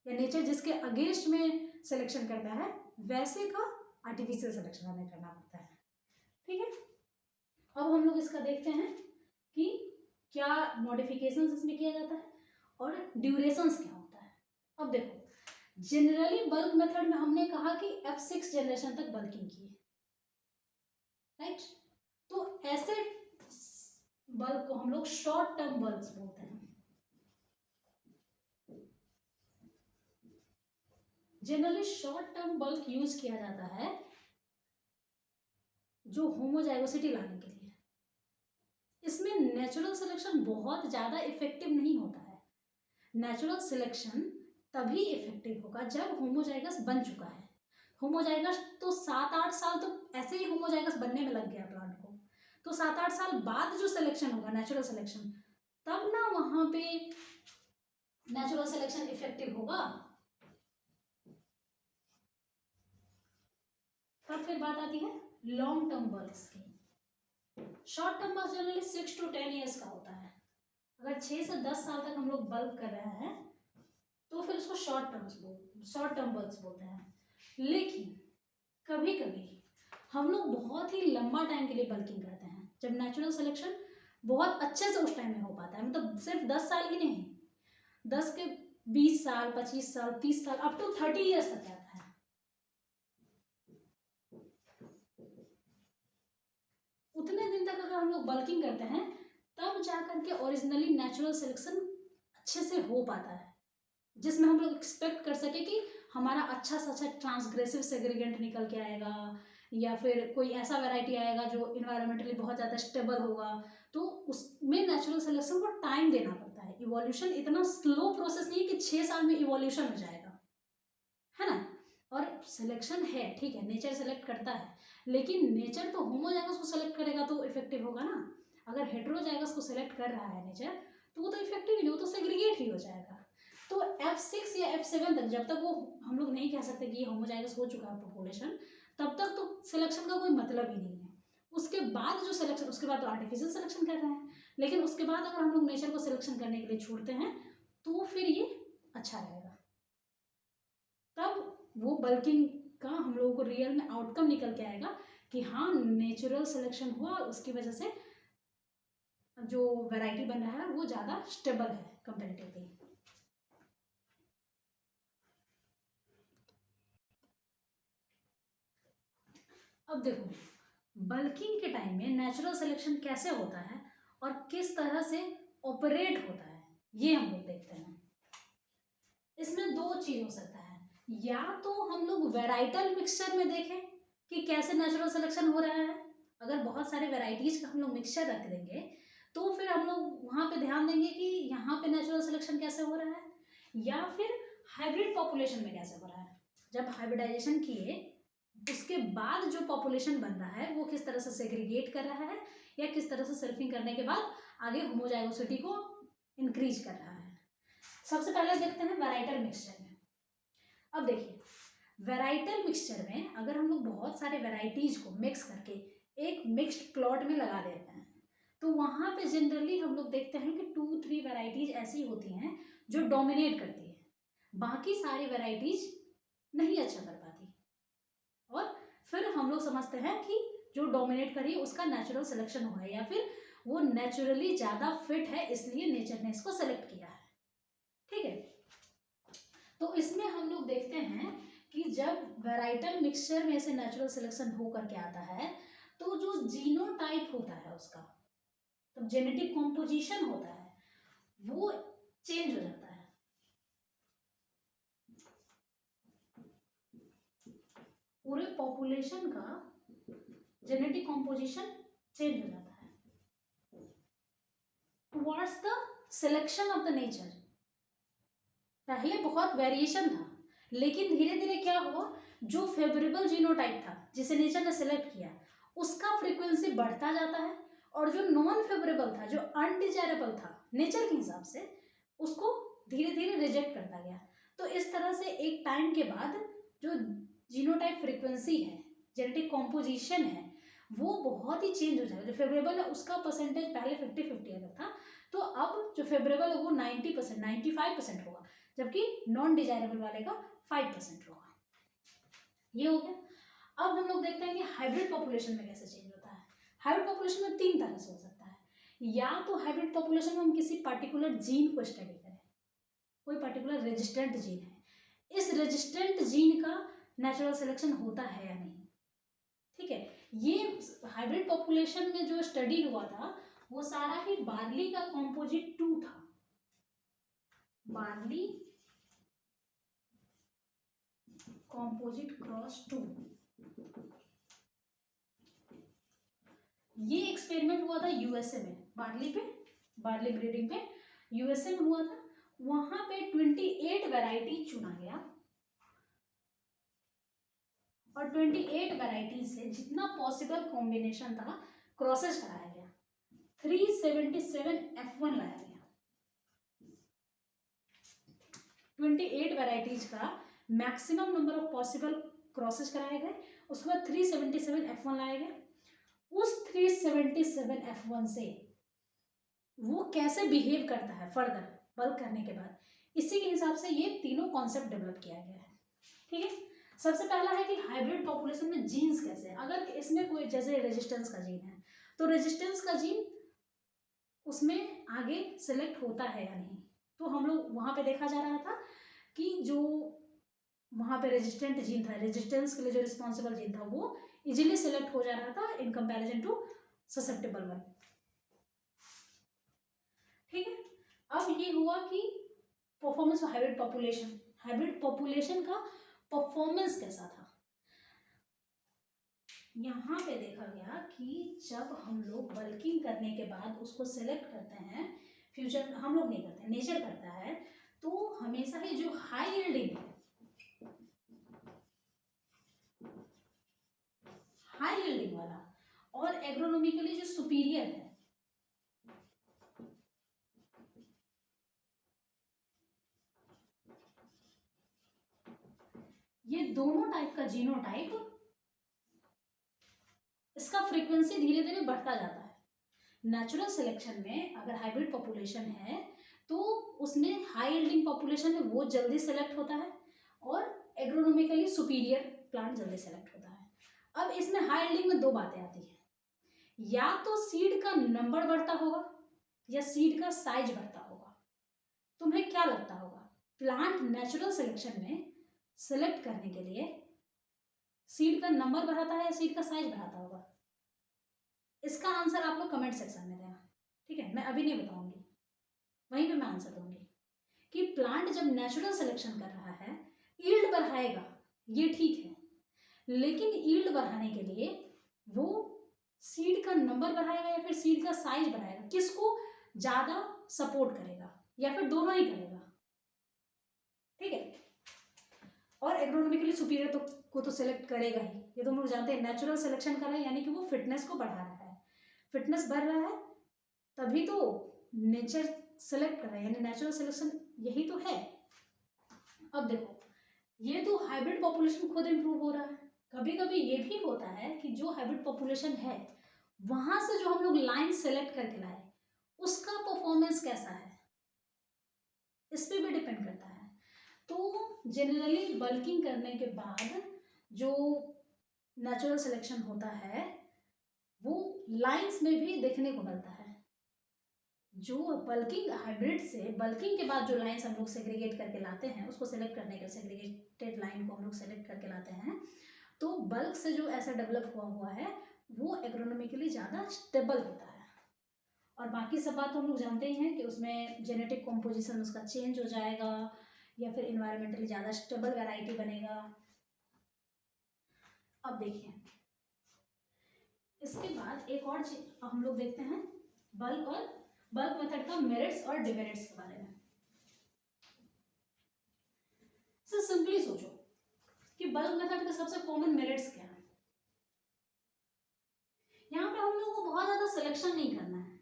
A: या नेचर जिसके अगेंस्ट में सिलेक्शन करता है, वैसे का आर्टिफिशियल सिलेक्शन हमें करना पड़ता है, ठीक है। अब हम लोग इसका देखते हैं कि क्या मॉडिफिकेशंस इसमें किया जाता है और ड्यूरेशंस क्या होता है। अब देखो, जनरली बल्क मेथड में हमने कहा कि F6 जनरेशन तक बल्किंग की, राइट। तो ऐसे बल्क को हम लोग शॉर्ट टर्म बल्क्स बोलते हैं। Generally short term bulk use किया जाता है जो होमोजाइगोसिटी लाने के लिए। इसमें नेचुरल सिलेक्शन बहुत ज्यादा इफेक्टिव नहीं होता है, नेचुरल सिलेक्शन तभी इफेक्टिव होगा जब होमोजाइगस बन चुका है। होमोजाइगस तो 7-8 साल तो ऐसे ही होमोजाइगस बनने में लग गया प्लांट को, तो 7-8 साल बाद जो सिलेक्शन होगा नेचुरल सिलेक्शन, तब ना वहां पे नेचुरल सिलेक्शन इफेक्टिव होगा। तब फिर बात आती है लॉन्ग टर्म बल्क्स की। Short term bulk generally 6 to 10 years का होता है, अगर 6 से 10 साल तक हम लोग बल्क कर रहे हैं तो फिर उसको शॉर्ट टर्म बल्क्स बोलते हैं। लेकिन कभी कभी हम लोग बहुत ही लंबा टाइम के लिए बल्किंग करते हैं, जब नेचुरल सिलेक्शन बहुत अच्छे से उस टाइम में हो पाता है, मतलब सिर्फ 10 साल ही नहीं, 10 के 20 साल 25 साल 30 साल अप टू 30 ईयर्स तक जाता है। उतने दिन तक अगर हम लोग बल्किंग करते हैं तब जाकर के ओरिजिनली नेचुरल सिलेक्शन अच्छे से हो पाता है, जिसमें हम लोग एक्सपेक्ट कर सके कि हमारा अच्छा से अच्छा ट्रांसग्रेसिव सेग्रीगेंट निकल के आएगा, या फिर कोई ऐसा वैरायटी आएगा जो इन्वायरमेंटली बहुत ज़्यादा स्टेबल होगा, तो उसमें नेचुरल सिलेक्शन को टाइम देना पड़ता है। इवोल्यूशन इतना स्लो प्रोसेस नहीं है कि 6 साल में इवोल्यूशन हो जाएगा, है ना। और सिलेक्शन है, ठीक है, नेचर सेलेक्ट करता है, लेकिन नेचर तो होमोजाइगस को सेलेक्ट करेगा तो इफेक्टिव होगा ना। अगर हेटेरोजाइगस को सेलेक्ट कर रहा है नेचर तो वो तो इफेक्टिव ही नहीं, वो तो सेग्रीगेट ही हो जाएगा। तो F6 या F7 तक जब तक वो हम लोग नहीं कह सकते कि होमोजाइगस हो चुका है पॉपुलेशन, तब तक तो सिलेक्शन का कोई मतलब ही नहीं है। उसके बाद जो सिलेक्शन, उसके बाद तो आर्टिफिशियल सिलेक्शन कर रहे हैं, लेकिन उसके बाद अगर हम लोग नेचर को सिलेक्शन करने के लिए छोड़ते हैं तो फिर ये अच्छा रहेगा। तब वो बल्किंग का हम लोगों को रियल में आउटकम निकल के आएगा कि हाँ नेचुरल सिलेक्शन हुआ, उसकी वजह से जो वैरायटी बन रहा है वो ज़्यादा स्टेबल है कंपेरेटिवली। अब देखो बल्किंग के टाइम में नेचुरल सिलेक्शन कैसे होता है और किस तरह से ऑपरेट होता है, ये हम लोग देखते हैं। इसमें दो चीज हो सकता है, या तो हम लोग वेराइटल मिक्सचर में देखें कि कैसे नेचुरल सिलेक्शन हो रहा है। अगर बहुत सारे वेराइटीज का हम लोग मिक्सचर रख देंगे तो फिर हम लोग वहां पे ध्यान देंगे कि यहाँ पे नेचुरल सिलेक्शन कैसे हो रहा है, या फिर हाइब्रिड पॉपुलेशन में कैसे हो रहा है। जब हाइब्रिडाइजेशन किए उसके बाद जो पॉपुलेशन बन रहा है वो किस तरह से सेग्रीगेट कर रहा है, या किस तरह से सेल्फिंग करने के बाद आगे होमोजाइगोसिटी को इंक्रीज कर रहा है। सबसे पहले देखते हैं वेराइटल मिक्सचर में। अब देखिए वेराइटल मिक्सचर में अगर हम लोग बहुत सारे वेराइटीज को मिक्स करके एक मिक्स्ड प्लॉट में लगा देते हैं तो वहां पे जनरली हम लोग देखते हैं कि 2-3 वेराइटीज ऐसी होती हैं जो डोमिनेट करती है, बाकी सारी वेराइटीज नहीं अच्छा कर पाती, और फिर हम लोग समझते हैं कि जो डोमिनेट करी उसका नेचुरल सिलेक्शन हुआ है, या फिर वो नेचुरली ज्यादा फिट है इसलिए नेचर ने इसको सेलेक्ट किया है। ठीक है, तो इसमें हम लोग देखते हैं कि जब वेराइटल मिक्सचर में से नेचुरल सिलेक्शन हो करके आता है तो जो जीनोटाइप होता है उसका, तो जेनेटिक कॉम्पोजिशन होता है वो चेंज हो जाता है। पूरे पॉपुलेशन का जेनेटिक कॉम्पोजिशन चेंज हो जाता है towards the selection of the nature. पहले बहुत वेरिएशन था, लेकिन धीरे धीरे क्या हुआ, जो फेवरेबल जीनोटाइप था जिसे नेचर ने सिलेक्ट किया उसका फ्रीक्वेंसी बढ़ता जाता है, और जो नॉन फेवरेबल था, जो अनडिजायरेबल था नेचर के हिसाब से, उसको धीरे धीरे रिजेक्ट करता गया। तो इस तरह से एक टाइम के बाद जो जीनोटाइप फ्रीक्वेंसी है, जेनेटिक कॉम्पोजिशन है, वो बहुत ही चेंज हो जाएगा। जो फेवरेबल है उसका परसेंटेज पहले 50-50 अगर था, तो अब जो फेवरेबल है वो 90%, 95% होगा, जबकि नॉन डिजायरेबल वाले का 5% होगा। ये हो गया। अब हम लोग देखते हैं कि हाइब्रिड पॉपुलेशन में कैसे चेंज होता है। हाइब्रिड पॉपुलेशन में 3 तरह से हो सकता है, या तो हाइब्रिड पॉपुलेशन में हम किसी पर्टिकुलर जीन को स्टडी करें, कोई पर्टिकुलर रेजिस्टेंट जीन है, इस रेजिस्टेंट जीन का नेचुरल सिलेक्शन होता है या नहीं। ठीक है, ये हाइब्रिड पॉपुलेशन में जो स्टडी हुआ था वो सारा ही बार्ली का कॉम्पोजिट 2 था, बार्ली कॉम्पोजिट क्रॉस 2। ये एक्सपेरिमेंट हुआ था यूएसए में, बार्ली पे, बार्ली ब्रीडिंग पे यूएसए में हुआ था। वहां पे 28 वैरायटी चुना गया, और 28 वैरायटी से जितना पॉसिबल कॉम्बिनेशन था क्रॉसेस कराया गया। 377 F1 लाया गया। 28 वैरायटीज का maximum number of possible crosses कराए गए, उसके बाद 377 F1 लाया गया। उस 377 F1 से वो कैसे बिहेव करता है फर्दर बल्क करने के बाद, इसी के हिसाब से ये तीनों कॉन्सेप्ट डेवलप किया गया है। ठीक है, सबसे पहला है कि हाइब्रिड पॉपुलेशन में जीन्स कैसे, अगर इसमें कोई जैसे रेजिस्टेंस का जीन है तो रेजिस्टेंस का जीन उसमें आगे सेलेक्ट होता है या नहीं। तो हम लोग वहां पे देखा जा रहा था कि जो वहां पे रेजिस्टेंट जीन था, रेजिस्टेंस के लिए जो रिस्पॉन्सिबल जीन था, वो इजीली सेलेक्ट हो जा रहा था in comparison to susceptible one. ठीक है, अब ये हुआ कि performance of hybrid population, hybrid population का परफॉर्मेंस कैसा था। यहाँ पे देखा गया कि जब हम लोग बल्किंग करने के बाद उसको सेलेक्ट करते हैं, फ्यूचर हम लोग नहीं करते, नेचर करता है, तो हमेशा ही जो हाई यील्डिंग है, हाई यील्डिंग वाला और एग्रोनॉमिकली जो सुपीरियर है, ये दोनों टाइप का जीनोटाइप, इसका फ्रीक्वेंसी धीरे धीरे बढ़ता जाता है। नेचुरल सिलेक्शन में अगर हाइब्रिड पॉपुलेशन है तो उसमें हाई यील्डिंग पॉपुलेशन है वो जल्दी सेलेक्ट होता है और एग्रोनॉमिकली सुपीरियर प्लांट जल्दी सेलेक्ट होता है। अब इसमें हाई यील्डिंग में दो बातें आती हैं, या तो सीड का नंबर बढ़ता होगा या सीड का साइज बढ़ता होगा। तुम्हें क्या लगता होगा, प्लांट नेचुरल सिलेक्शन में सेलेक्ट करने के लिए सीड का नंबर बढ़ाता है या सीड का साइज बढ़ाता होगा? इसका आंसर आप लोग कमेंट सेक्शन में देना, ठीक है? मैं अभी नहीं बताऊंगी, वहीं पे मैं आंसर दूंगी कि प्लांट जब नेचुरल सिलेक्शन कर रहा है यील्ड बढ़ाएगा, ये ठीक है, लेकिन यील्ड बढ़ाने के लिए वो सीड का नंबर बढ़ाएगा या फिर सीड का साइज बढ़ाएगा, किसको ज्यादा सपोर्ट करेगा, या फिर दोनों ही करेगा, ठीक है? और एग्रोनॉमिकली सुपीरियर को तो सिलेक्ट करेगा ही, ये तो हम लोग जानते हैं। नेचुरल सिलेक्शन कर रहा है यानी कि वो फिटनेस को बढ़ा रहा है, फिटनेस बढ़ रहा है तभी तो नेचर सेलेक्ट कर रहा है, यानी नेचुरल सिलेक्शन यही तो है। अब देखो, ये तो हाइब्रिड पॉपुलेशन खुद इंप्रूव हो रहा है। कभी कभी ये भी होता है कि जो हाइब्रिड पॉपुलेशन है वहां से जो हम लोग लाइन सेलेक्ट करके लाए उसका परफॉर्मेंस कैसा है, इस पे भी डिपेंड करता है। तो जनरली बल्किंग करने के बाद जो नेचुरल सिलेक्शन होता है वो लाइंस में भी देखने को मिलता है। जो बल्किंग हाइब्रिड से बल्किंग के बाद जो लाइंस हम लोग सेग्रीगेट करके लाते हैं, उसको सेलेक्ट करने के सेग्रीगेटेड लाइन को हम लोग सेलेक्ट करके लाते हैं, तो बल्क से जो ऐसा डेवलप हुआ है वो एग्रोनॉमिकली ज़्यादा स्टेबल होता है। और बाकी सब बात तो हम लोग जानते ही हैं कि उसमें जेनेटिक कॉम्पोजिशन उसका चेंज हो जाएगा या फिर इन्वायरमेंटली ज़्यादा स्टेबल वैरायटी बनेगा। अब देखिए, इसके बाद एक और चीज हम लोग देखते हैं बल्क मेथड का मेरिट्स और डिमेरिट्स के बारे में। सिंपली सोचो कि बल्क मेथड के सबसे कॉमन मेरिट्स क्या है। यहाँ पे हम लोगों को बहुत ज्यादा सिलेक्शन नहीं करना है,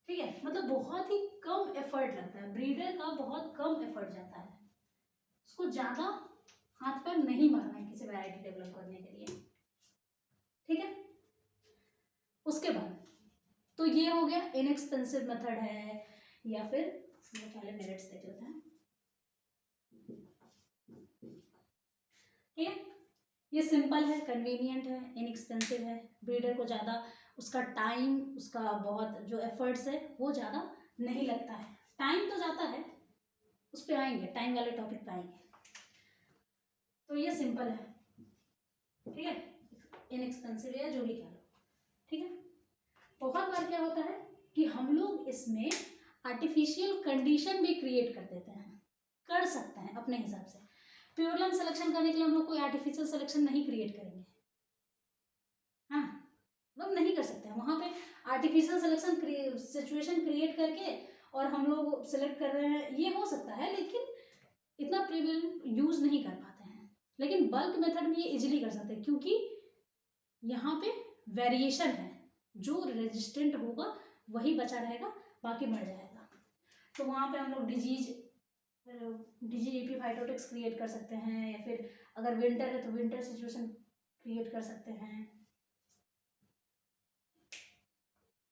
A: ठीक है? मतलब बहुत ही कम एफर्ट लगता है, ब्रीडर का बहुत कम एफर्ट जाता है, उसको ज्यादा हाथ पैर नहीं मारना है किसी वैरायटी डेवलप करने के लिए, ठीक है? उसके बाद तो ये हो गया इनएक्सपेंसिव मेथड है, या फिर पहले मेरिट्स देख लेते हैं, ठीक है? ये सिंपल है, कन्वीनियंट है, इनएक्सपेंसिव है, ब्रीडर को ज़्यादा उसका टाइम, उसका बहुत जो एफर्ट्स है वो ज़्यादा नहीं लगता है। टाइम तो जाता है, उस पर आएंगे, टाइम वाले टॉपिक पे आएंगे। तो ये सिंपल है, ठीक है? इनएक्सपेंसिव या जो भी कह लो, ठीक है? बहुत बार क्या होता है कि हम लोग इसमें आर्टिफिशियल कंडीशन भी क्रिएट कर देते हैं, कर सकते हैं अपने हिसाब से। प्योर लाइन सिलेक्शन करने के लिए हम लोग कोई आर्टिफिशियल सिलेक्शन नहीं क्रिएट करेंगे, हाँ, लोग नहीं कर सकते हैं। वहां पे आर्टिफिशियल सिलेक्शन सिचुएशन क्रिएट करके और हम लोग सिलेक्ट कर रहे हैं, ये हो सकता है, लेकिन इतना प्रिविलेंट यूज नहीं कर पाते हैं। लेकिन बल्क मेथड में ये इजीली कर सकते हैं, क्योंकि यहाँ पे वेरिएशन है, जो रेजिस्टेंट होगा वही बचा रहेगा, बाकी मर जाएगा। तो वहाँ पे हम लोग डिजीज एपीफाइटोटिक्स क्रिएट कर सकते हैं, या फिर अगर विंटर है तो विंटर सिचुएशन क्रिएट कर सकते हैं,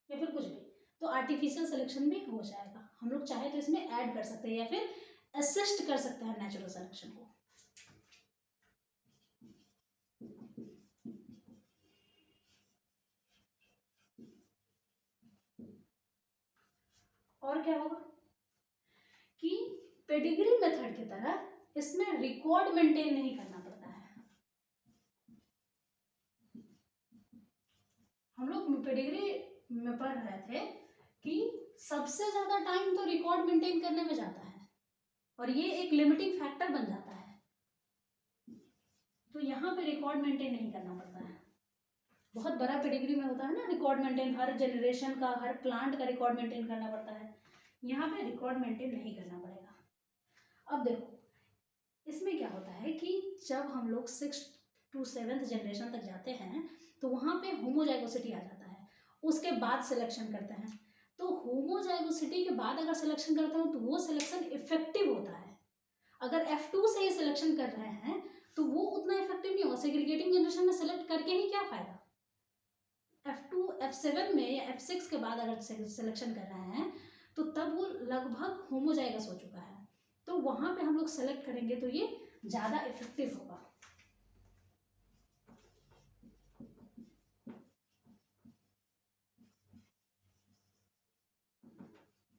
A: या फिर कुछ भी। तो आर्टिफिशियल सिलेक्शन भी हो जाएगा, हम लोग चाहे तो इसमें ऐड कर सकते हैं या फिर असिस्ट कर सकते हैं नेचुरल सिलेक्शन को। और क्या होगा कि पेडिग्री मेथड की तरह इसमें रिकॉर्ड मेंटेन नहीं करना पड़ता है। हम लोग पेडिग्री में पढ़ रहे थे कि सबसे ज्यादा टाइम तो रिकॉर्ड मेंटेन करने में जाता है और ये एक लिमिटिंग फैक्टर बन जाता है। तो यहाँ पे रिकॉर्ड मेंटेन नहीं करना पड़ता है। बहुत बड़ा पेडिग्री में होता है ना रिकॉर्ड मेंटेन, हर जनरेशन का, हर प्लांट का रिकॉर्ड मेंटेन करना पड़ता है। यहाँ पे रिकॉर्ड मेंटेन नहीं करना पड़ेगा। अब देखो इसमें क्या होता है कि जब हम लोग 6 to 7th जनरेशन तक जाते हैं तो वहाँ पे होमोजाइगोसिटी आ जाता है, उसके बाद सिलेक्शन करते हैं। तो होमोजाइगोसिटी के बाद अगर सिलेक्शन करते हो तो वो सिलेक्शन इफेक्टिव होता है। अगर F2 से ही सिलेक्शन कर रहे हैं तो वो उतना इफेक्टिव नहीं होगा। सेग्रीगेटिंग जनरेशन में सिलेक्ट करके ही क्या फायदा। F2 F7 में या F6 के बाद अगर सिलेक्शन कर रहे हैं तो तब वो लगभग होमोजाइगस हो चुका है, तो वहां पे हम लोग सेलेक्ट करेंगे तो ये ज्यादा इफेक्टिव होगा।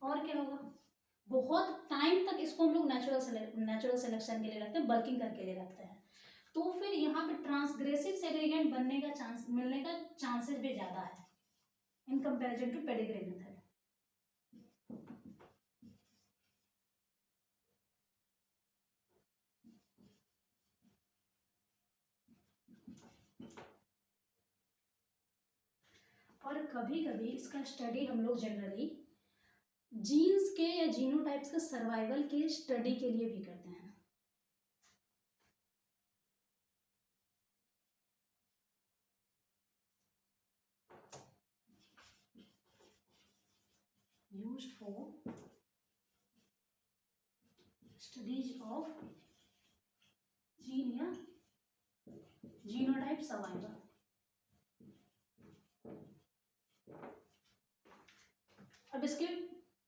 A: और क्या होगा, बहुत टाइम तक इसको हम लोग नेचुरल सिलेक्शन के लिए रखते हैं, बल्किंग करके लिए रखते हैं। तो फिर यहाँ पे ट्रांसग्रेसिव सेग्रीगेंट बनने का चांस, मिलने का चांसेस भी ज्यादा है in comparison to pedigree method. और कभी कभी इसका स्टडी हम लोग जनरली जीन्स के या जीनोटाइप्स के सर्वाइवल के स्टडी के लिए भी करते हैं। Used for studies of gene या जीनोटाइप सर्वाइवल। अब इसके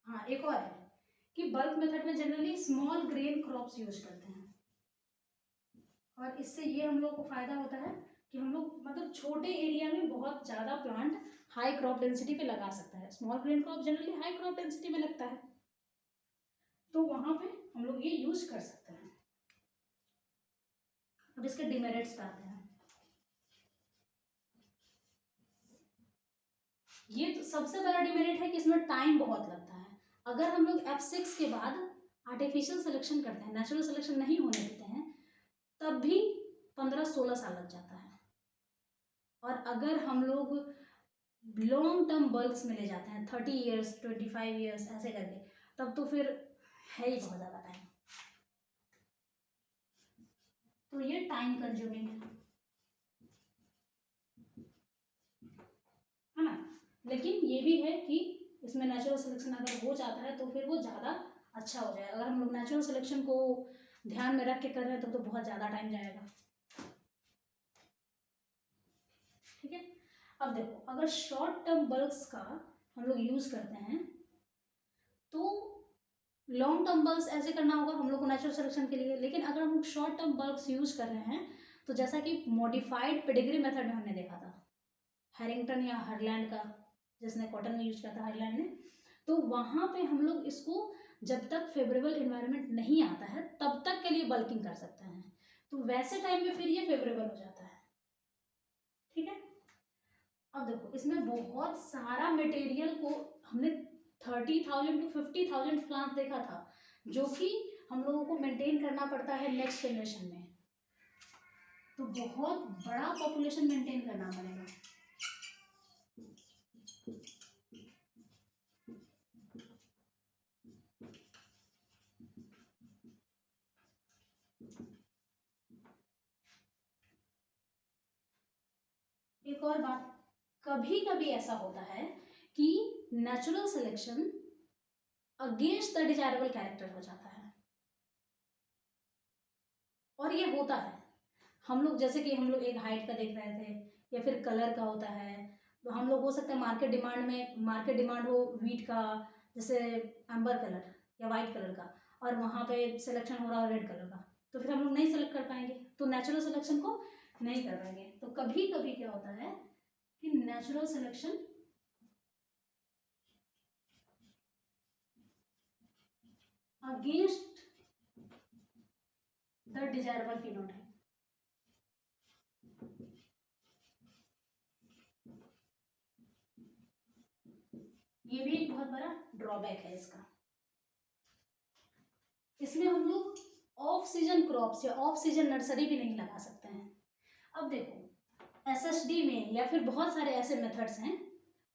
A: हाँ एक और है कि बल्क मेथड में generally small grain crops use करते हैं, और इससे ये हम लोग को फायदा होता है कि हम लोग मतलब छोटे एरिया में बहुत ज़्यादा प्लांट हाई क्रॉप डेंसिटी पे लगा सकता है। Small grain crop generally high crop density में लगता है, तो वहां पे हम लोग ये यूज कर सकते हैं। अब इसके डिमेरिट्स पे आते हैं। ये तो सबसे बड़ा डिमेरिट है कि इसमें टाइम बहुत लगता है। अगर हम लोग F6 के बाद आर्टिफिशियल सिलेक्शन करते हैं, नेचुरल सिलेक्शन नहीं होने देते हैं, तब भी 15-16 साल लग जाता है। और अगर हम लोग लॉन्ग टर्म बल्क्स में ले जाते हैं 30 ईयर्स 25 ईयर्स ऐसे करके, तब तो फिर है ही बहुत ज़्यादा टाइम। तो ये टाइम कंज्यूमिंग है ना। लेकिन ये भी है कि इसमें नेचुरल सिलेक्शन अगर हो जाता है तो फिर वो ज़्यादा अच्छा हो जाएगा। अगर हम लोग नेचुरल सिलेक्शन को ध्यान में रख के कर रहे हैं तो बहुत ज़्यादा टाइम जाएगा। ठीक है, अब देखो अगर शॉर्ट टर्म बल्क्स का हम लोग यूज़ करते हैं तो लॉन्ग टर्म बल्क्स ऐसे करना होगा हम लोग को नेचुरल सिलेक्शन के लिए। लेकिन अगर हम लोग शॉर्ट टर्म बल्क्स यूज कर रहे हैं तो जैसा कि मॉडिफाइड पेडिग्री मेथड में हमने देखा था, हैरिंगटन या हरलैंड का, जिसने कॉटन में यूज किया था हरलैंड ने, तो वहां पे हम लोग इसको जब तक फेवरेबल इन्वायरमेंट नहीं आता है तब तक के लिए बल्किंग कर सकते हैं। तो वैसे टाइम में फिर ये फेवरेबल हो जाता है। ठीक है, अब देखो इसमें बहुत सारा मटेरियल को हमने 30,000 to 50,000 प्लांट देखा था जो कि हम लोगों को मेंटेन करना पड़ता है नेक्स्ट जनरेशन में। तो बहुत बड़ा पॉपुलेशन मेंटेन करना पड़ेगा। एक और बात, कभी कभी ऐसा होता है कि natural selection against the desirable character हो जाता है, और ये होता है। हम लोग जैसे कि हम लोग एक हाइट का देख रहे थे या फिर कलर का होता है, तो हम लोग हो सकता है मार्केट डिमांड हो वीट का, जैसे एम्बर कलर या वाइट कलर का, और वहाँ पे सिलेक्शन हो रहा हो रेड कलर का, तो फिर हम लोग नहीं सेलेक्ट कर पाएंगे, तो नेचुरल सिलेक्शन को नहीं कर पाएंगे। तो कभी कभी क्या होता है कि natural selection against the desirable phenotype, ये भी एक बहुत बड़ा ड्रॉबैक है इसका। इसमें हम लोग ऑफ सीजन क्रॉप्स या ऑफ सीजन नर्सरी भी नहीं लगा सकते हैं। अब देखो SSD में या फिर बहुत सारे ऐसे मेथड्स हैं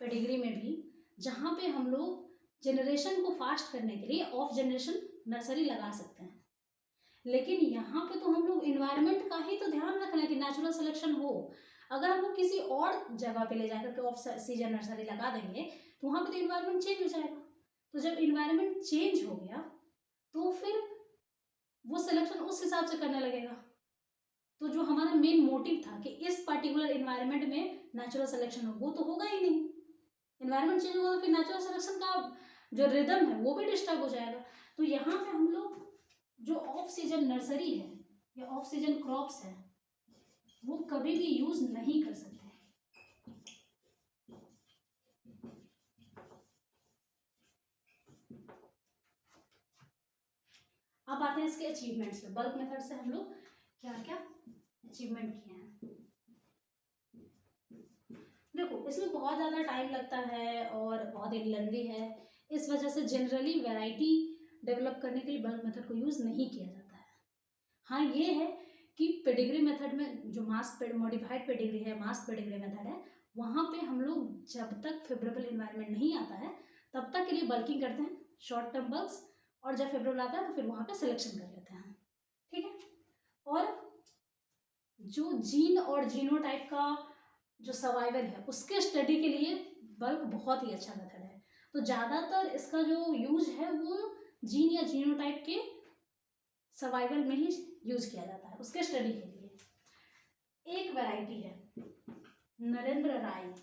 A: पेडिग्री में भी जहाँ पे हम लोग जनरेशन को फास्ट करने के लिए ऑफ जनरेशन नर्सरी लगा सकते हैं, लेकिन यहाँ पे तो हम लोग इन्वायरमेंट का ही तो ध्यान रखना है कि नेचुरल सिलेक्शन हो। अगर हम लोग किसी और जगह पे ले जाकर के ऑफ सीजन नर्सरी लगा देंगे तो वहाँ पे तो इन्वायरमेंट चेंज हो जाएगा। तो जब इन्वायरमेंट चेंज हो गया तो फिर वो सिलेक्शन उस हिसाब से करने लगेगा। तो जो हमारा मेन मोटिव था कि इस पर्टिकुलर इन्वायरमेंट में नेचुरल सिलेक्शन हो, वो तो होगा ही नहीं। इन्वायरमेंट चेंज होगा तो फिर नेचुरल सिलेक्शन का जो रिदम है वो भी डिस्टर्ब हो जाएगा। तो यहाँ पे हम लोग जो ऑफ सीजन नर्सरी है या ऑफ सीजन क्रॉप्स है वो कभी भी यूज नहीं कर सकते। अब आते हैं इसके अचीवमेंट्स पे। बल्क मेथड से हम लोग क्या क्या अचीवमेंट किए हैं। देखो इसमें बहुत ज़्यादा टाइम लगता है और बहुत ही लेंदी है, इस वजह से जनरली वैरायटी डेवलप करने के लिए बल्क मेथड को यूज़ नहीं किया जाता है। हाँ ये है कि पेडिग्री मेथड में जो मास मॉडिफाइड पेडिग्री है, मास पेडिग्री मेथड है, वहाँ पे हम लोग जब तक फेवरेबल इन्वायरमेंट नहीं आता है तब तक के लिए बल्किंग करते हैं, शॉर्ट टर्म बल्क्स, और जब फेवरेबल आता है तो फिर वहाँ पे सिलेक्शन कर लेते हैं। ठीक है। और जो जीन और जीनोटाइप का जो सर्वाइवल है उसके स्टडी के लिए बल्क बहुत ही अच्छा मेथड है। तो ज़्यादातर इसका जो यूज है वो जीन या जीनोटाइप के सर्वाइवल में ही यूज किया जाता है, उसके स्टडी के लिए। एक वैरायटी है नरेंद्र राय,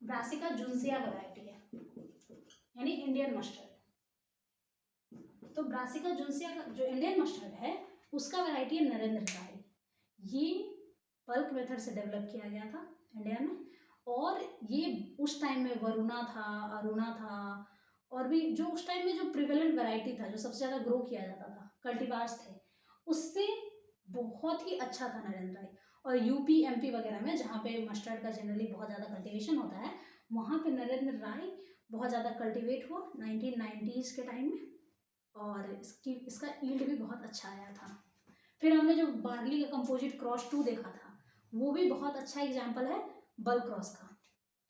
A: ब्रासिका जुन्सिया वैरायटी है, यानी इंडियन मस्टर्ड। तो ब्रासिका जुन्सिया का जो इंडियन मस्टर्ड है उसका वैरायटी है नरेंद्र राय। ये बल्क मेथड से डेवलप किया गया था इंडिया में, और ये उस टाइम में वरुणा था, अरुणा था, और भी जो उस टाइम में जो प्रिवेलेंट वैरायटी था, जो सबसे ज़्यादा ग्रो किया जाता था, कल्टीवार्स थे, उससे बहुत ही अच्छा था नरेंद्र राय। और यूपी एमपी वगैरह में जहाँ पे मस्टर्ड का जनरली बहुत ज़्यादा कल्टीवेशन होता है, वहाँ पे नरेंद्र राय बहुत ज़्यादा कल्टीवेट हुआ 1990s के टाइम में, और इसका ईल्ड भी बहुत अच्छा आया था। फिर हमने जो बार्ली का कंपोजिट क्रॉस 2 देखा था, वो भी बहुत अच्छा एग्जाम्पल है बल्क क्रॉस का,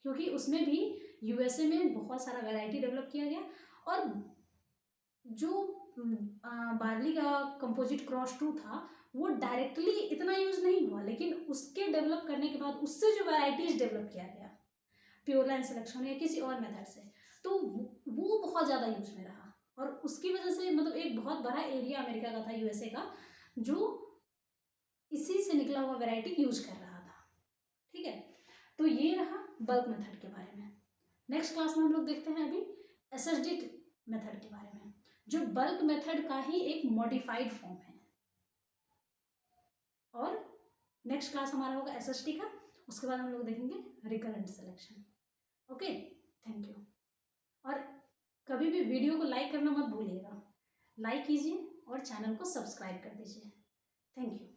A: क्योंकि उसमें भी यूएसए में बहुत सारा वैरायटी डेवलप किया गया। और जो बार्ली का कंपोजिट क्रॉस 2 था वो डायरेक्टली इतना यूज नहीं हुआ, लेकिन उसके डेवलप करने के बाद उससे जो वैराइटीज डेवलप किया गया प्योर लाइन सिलेक्शन या किसी और मेथड से, तो वो बहुत ज़्यादा यूज में रहा, और उसकी वजह से मतलब एक बहुत बड़ा एरिया अमेरिका का था, यूएसए का, जो इसी से निकला हुआ वैरायटी यूज कर रहा था। ठीक है। तो ये रहा बल्क मेथड के बारे में। नेक्स्ट क्लास में हम लोग देखते हैं अभी एसएसडी मेथड के बारे में, जो बल्क मेथड का ही एक मॉडिफाइड फॉर्म है। और नेक्स्ट क्लास हमारा होगा एसएसटी का, उसके बाद हम लोग देखेंगे recurrent selection. Okay, thank you. और कभी भी वीडियो को लाइक करना मत भूलिएगा, लाइक कीजिए और चैनल को सब्सक्राइब कर दीजिए। Thank you.